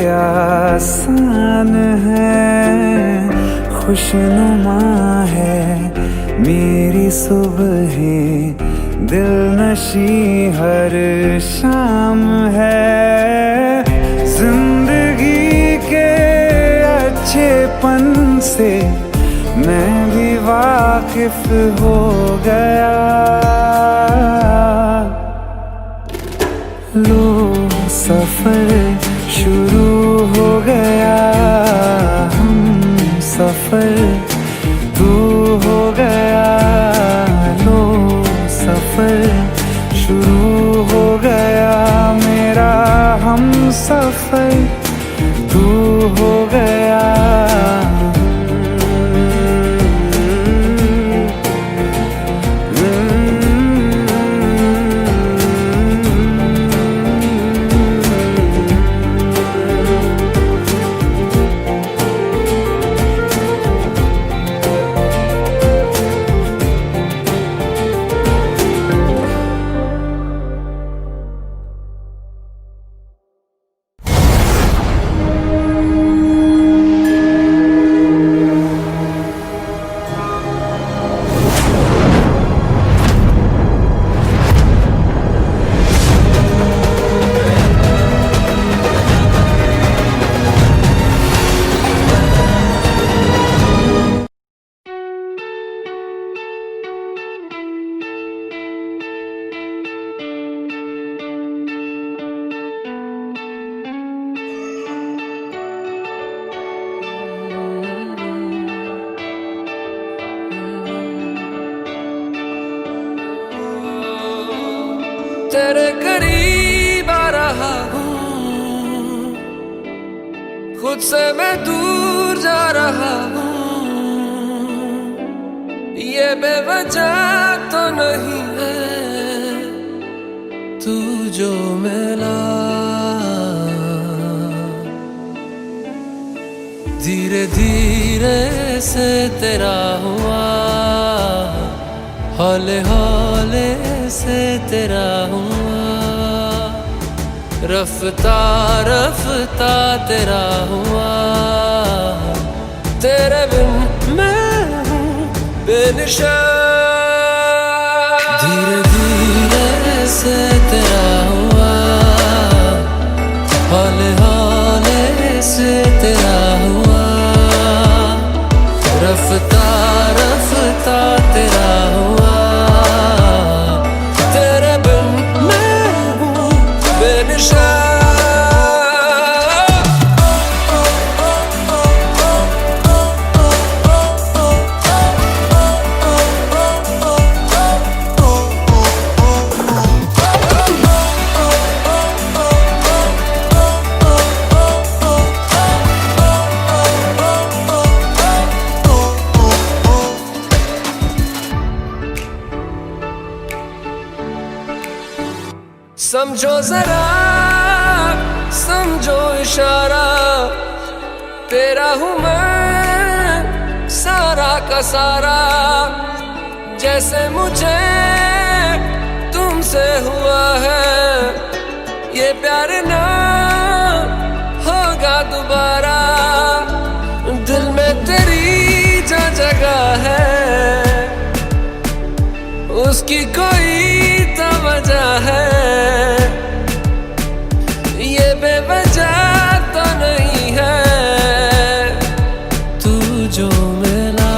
आसान है। खुशनुमा है मेरी सुबह, दिल नशी हर शाम है। जिंदगी के अच्छेपन से मैं भी वाकिफ हो गया। लो सफर शुरू हो गया, हम सफर तू हो गया। लो सफर शुरू हो गया, मेरा हम सफर तू हो गया। तेरे करीब आ रहा हूँ, खुद से मैं दूर जा रहा हूँ। ये बेवजह तो नहीं है तू जो मिला। धीरे धीरे से तेरा हुआ, हौले हौले से तेरा हुआ, रफ्ता रफ्ता तेरा हुआ, तेरे बिन मैं हूँ बेनिशान। धीरे धीरे से तेरा हुआ, हौले हौले से तेरा हुआ, रफ्ता रफ्ता तेरा हुआ, तेरे बिन मैं हूँ बेनिशान। समझो जरा, समझो इशारा, तेरा हूँ मैं सारा का सारा, जैसे मुझे तुमसे हुआ है, ये प्यार ना होगा दोबारा। दिल में तेरी जो जगह है, उसकी कोई तो वजह है, ये बेवजह तो नहीं है। तू जो मिला,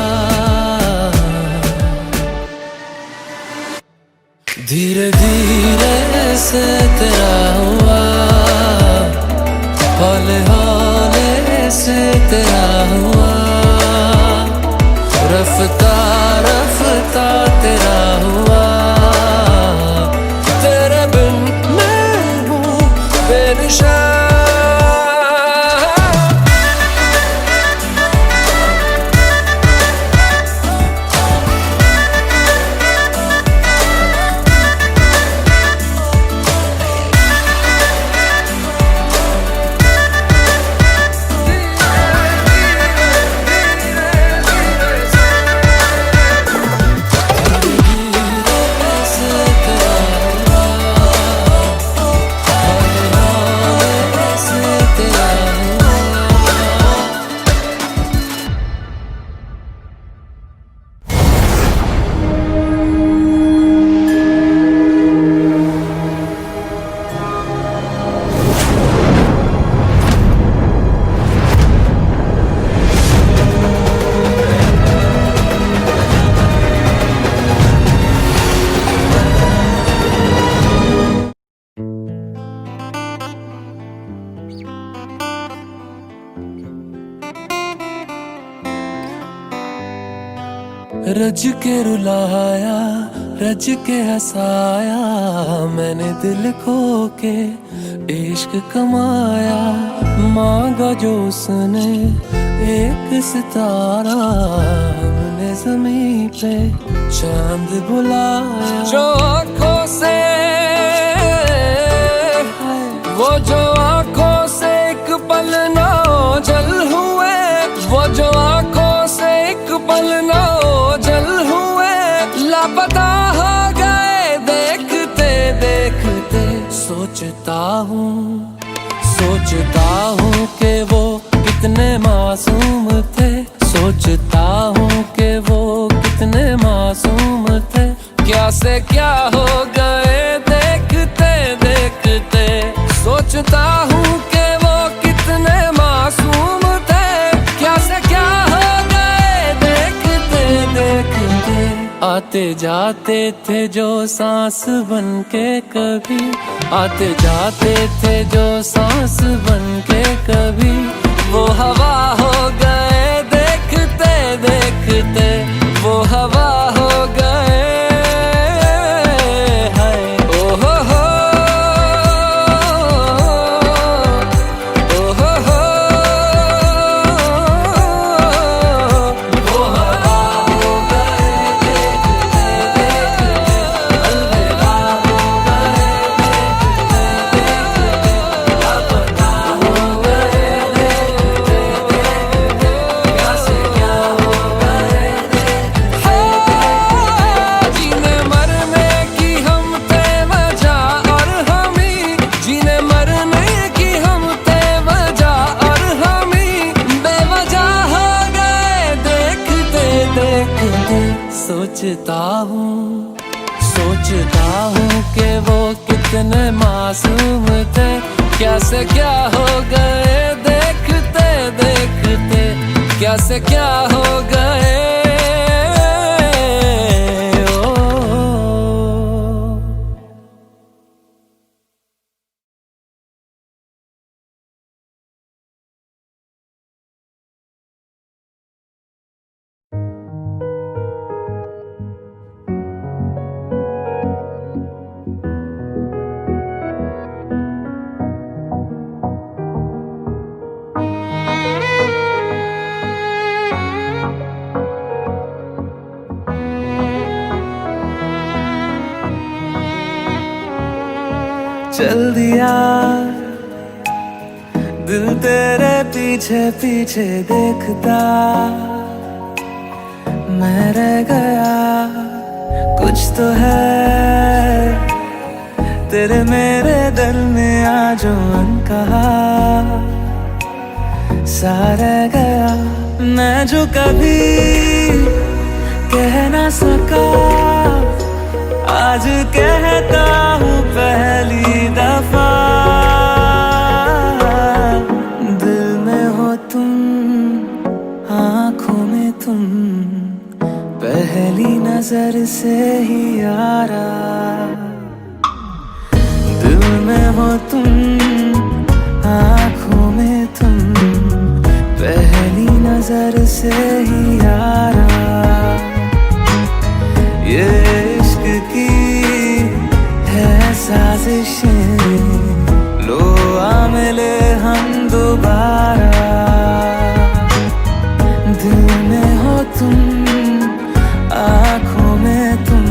धीरे धीरे से तेरा हुआ, हौले हौले से तेरा हुआ, रफ्ता रफ्ता तेरा हुआ, तेरे बिन मैं हूँ बेनिशान। रज के रुलाया, रज के हंसाया, मैंने दिल खो के इश्क कमाया। मांगा जो उसने एक सितारा, हमने ज़मीं पे चांद बुलाया। जो आँखों से, वो जो आँखों से एक पल ना जल हुए, वो जो आँखों से एक पल ना जल हुए, लापता हो गए देखते देखते। सोचता हूँ कि वो कितने मासूम थे, सोचता हूँ कि वो कितने मासूम थे। क्या से क्या हो गए देखते देखते, सोचता हूँ कि वो कितने मासूम थे। क्या से क्या हो गए देखते देखते। आते जाते थे जो सांस बन के कभी, आते जाते थे जो सांस बन के कभी, वो हवा हो गए देखते देखते, वो हवा हो गए। सोचता हूँ कि वो कितने मासूम थे, क्या से क्या हो गए देखते देखते, क्या से क्या हो गए। चल दिया दिल तेरे पीछे पीछे देखता, मैं रह गया कुछ तो है तेरे मेरे दरमियां जो अनकहा सा रह गया। मैं जो कभी कह ना सका आज कहता हूँ पहली दफा। दिल में हो तुम, आँखों में तुम, पहली नजर से ही यारा। दिल में हो तुम, आँखों में तुम, पहली नजर से ही यारा। ये इश्क की है साजिशें, लो आ मिले हम दोबारा। दिल में हो तुम, आँखों में तुम,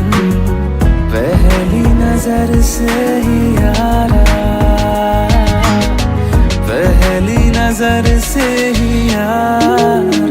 पहली नजर से ही यारा। पहली नजर से ही यारा।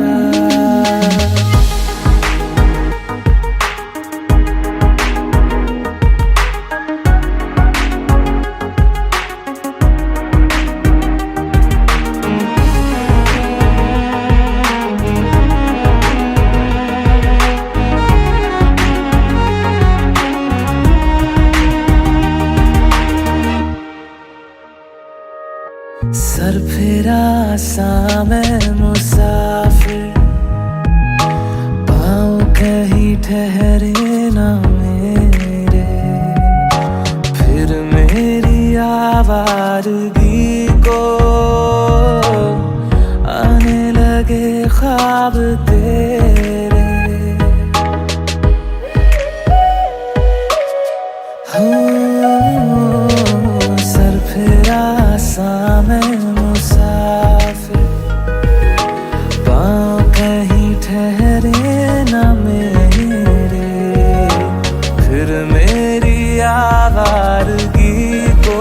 सर फिरा सा मैं मुसाफिर, पाँव कहीं ठहरे ना मेरे। फिर मेरी आवारगी को आने लगे ख्वाब तेरे। सर फिरा सा मैं मुसाफिर, पाँव कहीं ठहरे ना मेरे। फिर मेरी आवारगी को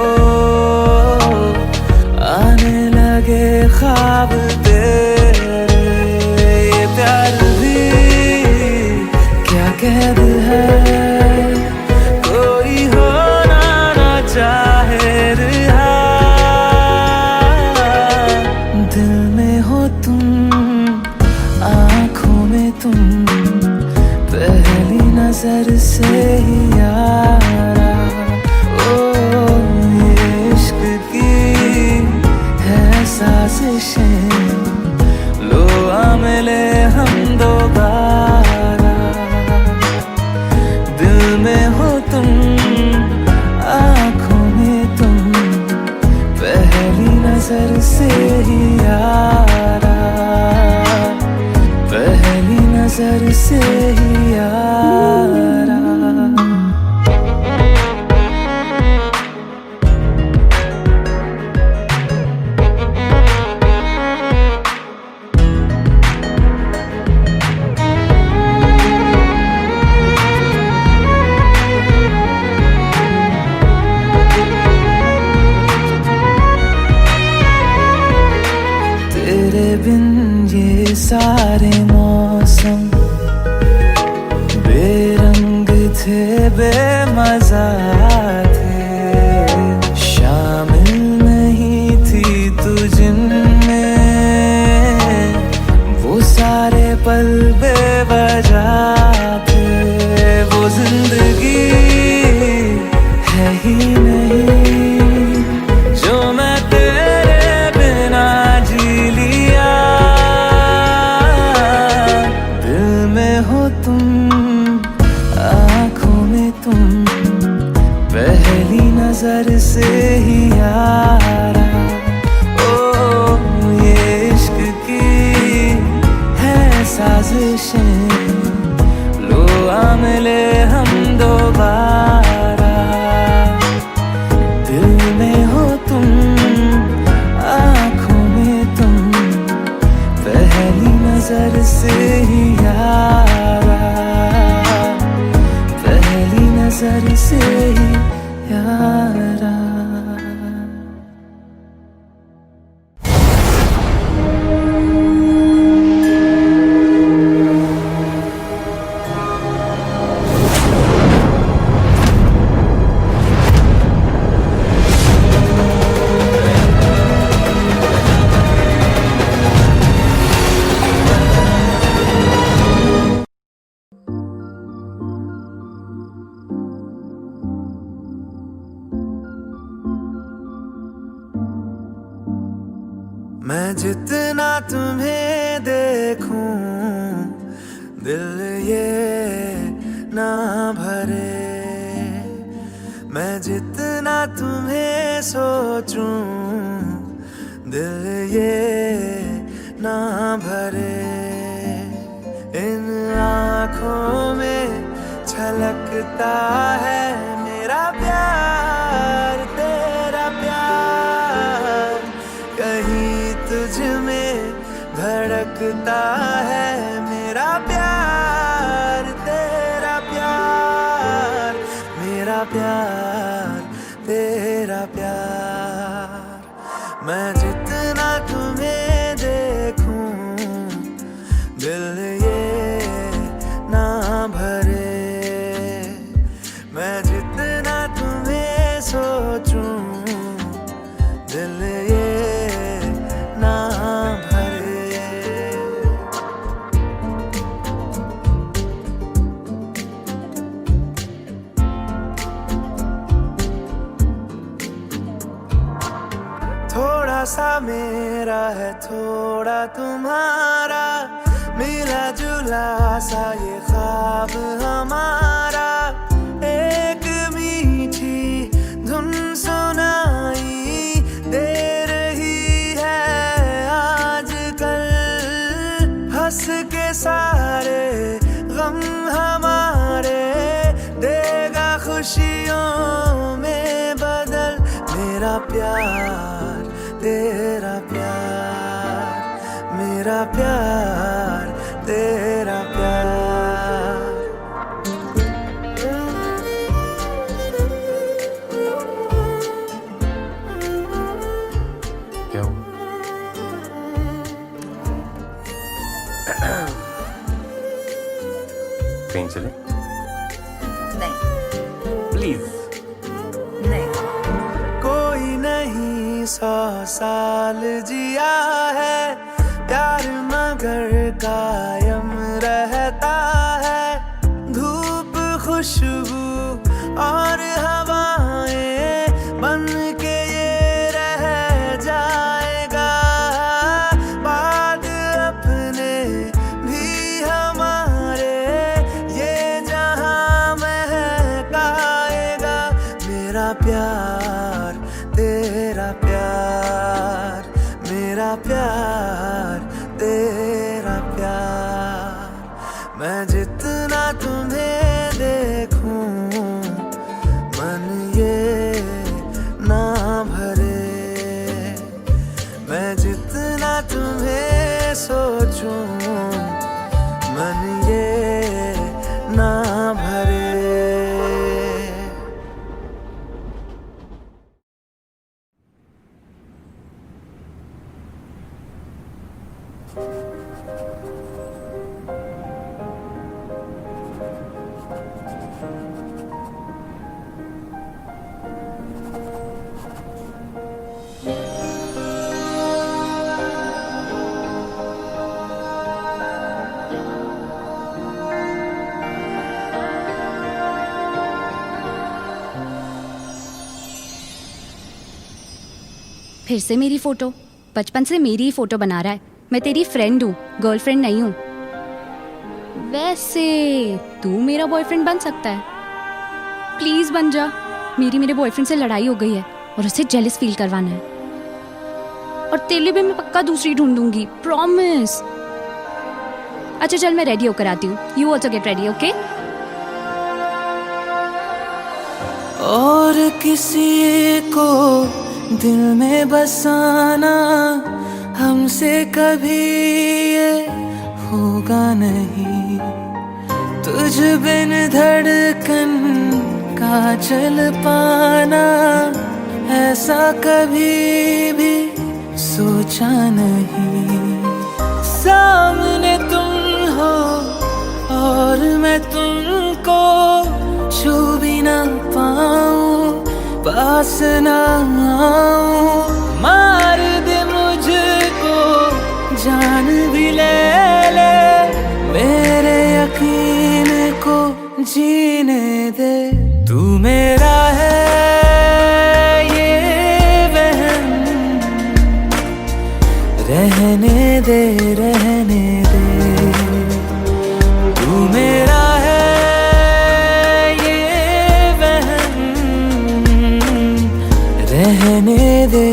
आने लगे ख्वाब तेरे। ये प्यार भी क्या कैद है, कोई होना ना चाहे रिहा। दिल में हो तुम, आँखों में तुम, पहली नजर से ही यारा। ओ ये इश्क की है साजिशें, लो आ मिले हम दोबारा। दिल में हो तुम, आँखों में तुम, पहली नजर से ही यारा। पहली नजर से ही यारा। तेरे बिन ये सारे मौसम बेरंग थे, बेमजा थे। शामिल नहीं थी तू जिनमें, वो सारे पल बेवजह थे। मैं जितना तुम्हें देखूं दिल ये ना भरे, मैं जितना तुम्हें सोचूं दिल ये ना भरे। इन आँखों में छलकता है मेरा प्यार, तेरा प्यार, कहीं तुझ में धड़कता है मेरा प्यार, तेरा प्यार, मेरा प्यार, तेरा प्यार। मैं जितना तुम्हें देखूं दिल ये ना भरे, मैं जितना तुम्हें सोचूं दिल ये ना भरे। थोड़ा सा मेरा है थोड़ा तुम्हारा, मिला जुला सा ये ख्वाब हमारा। एक मीठी धुन सुनाई दे रही है आजकल, हंस के सारे गम हमारे देगा खुशियों में बदल। मेरा प्यार, तेरा प्यार, मेरा प्यार, तेरा प्यार। क्या हुआ? कहीं चले? नहीं प्लीज। नहीं। कोई नहीं 100 साल जिया है, प्यार मगर कायम रहता है। धूप, खुशबू और हवाएं बन के ये रह जाएगा। बाद अपने भी हमारे ये जहां महकाएगा। मेरा प्यार, तेरा प्यार, मेरा प्यार, तेरा प्यार। मैं जितना तुम्हें देखूं मन ये ना भरे, मैं जितना तुम्हें सोचूं मन ये ना भरे। फिर से मेरी फोटो, बचपन से मेरी ही फोटो बना रहा है। मैं तेरी फ्रेंड हूँ, गर्लफ्रेंड नहीं हूँ। वैसे तू मेरा बॉयफ्रेंड बन सकता है, प्लीज बन जा। मेरे बॉयफ्रेंड से लड़ाई हो गई है और उसे जेलस फील करवाना है। और तेरे लिए भी मैं पक्का दूसरी ढूंढूंगी, प्रॉमिस। अच्छा चल, मैं रेडी होकर आती हूँ। You also get ready, okay? और किसी को दिल में बसाना हमसे कभी ये होगा नहीं। तुझ बिन धड़कन का चल पाना ऐसा कभी भी सोचा नहीं। सामने तुम हो और मैं तुमको छू भी ना पाऊं, पास ना आऊं। मार दे मुझको, जान भी ले मेरे यकीन को जीने दे। तू मेरा है ये वहम, रहने दे तू मेरा है ये वहम, रहने दे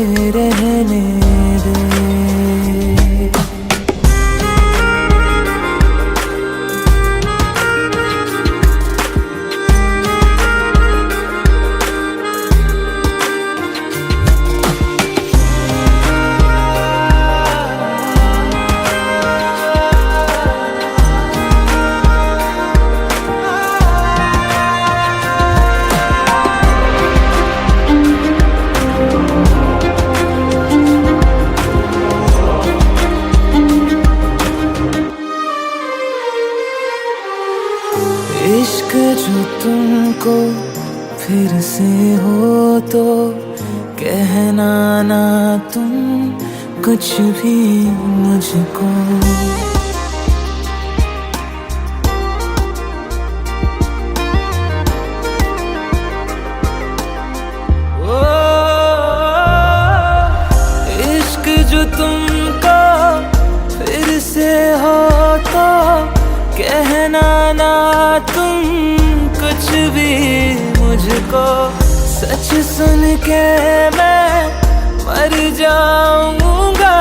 इश्क जो तुमको फिर से हो तो कहना ना तुम कुछ भी मुझको। ओ इश्क जो तुमको फिर से हो तो कहना ना तुम कुछ भी मुझको। सच सुन के मैं मर जाऊंगा,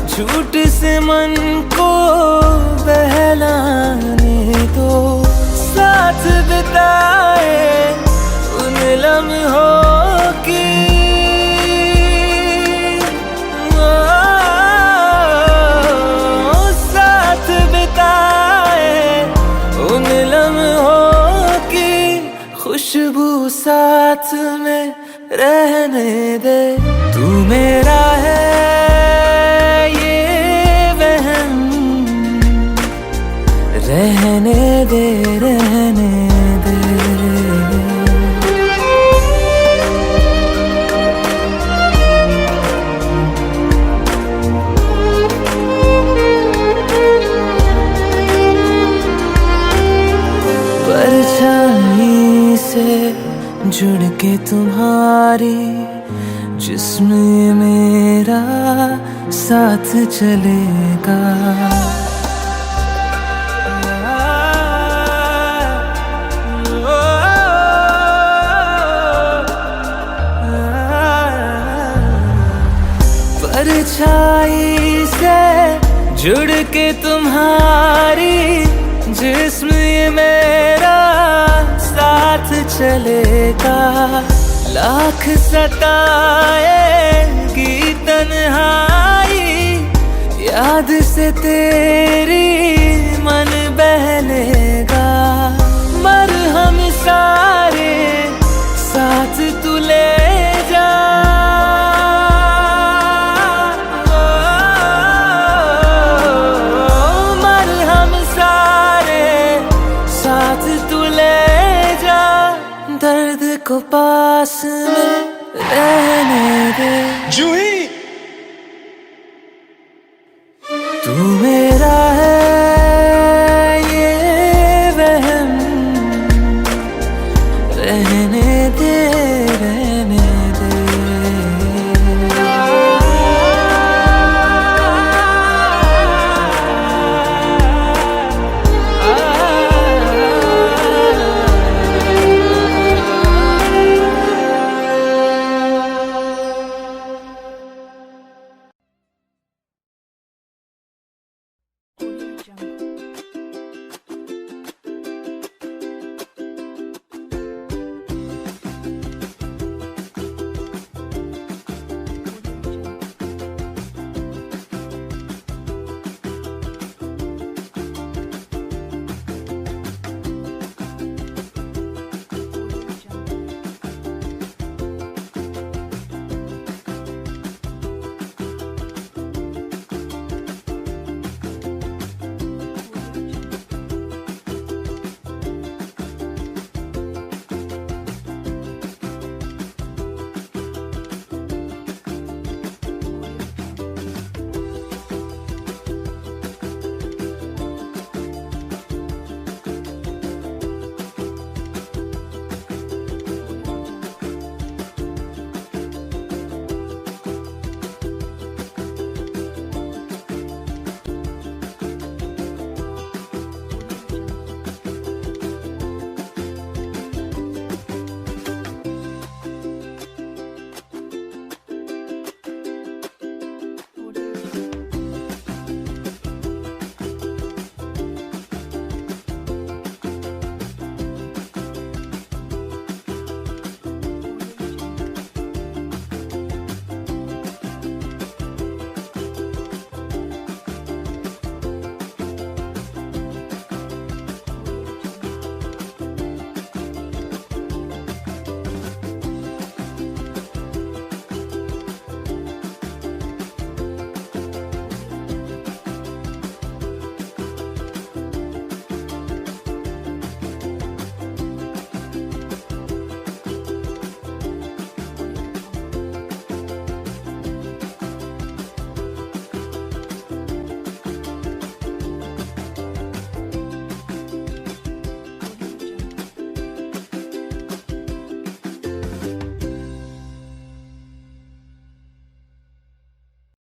झूठ से मन को बहलाने दो। साथ बिताए उन लम्हों की खुशबू साथ में रहने दे। तू मेरा है ये वहम, रहने दे परछाई से जुड़ के तुम्हारी जिस्म मेरा साथ चलेगा। परछाई से जुड़ के तुम्हारी जिस्म मेरा साथ चलेगा। लाख सताएगी तन्हाई, याद से तेरी मन बहलेगा। मरहम सारे साथ तू ले जा, मरहम सारे साथ तू ले जा। दर्द को पास में रहने दे। जूही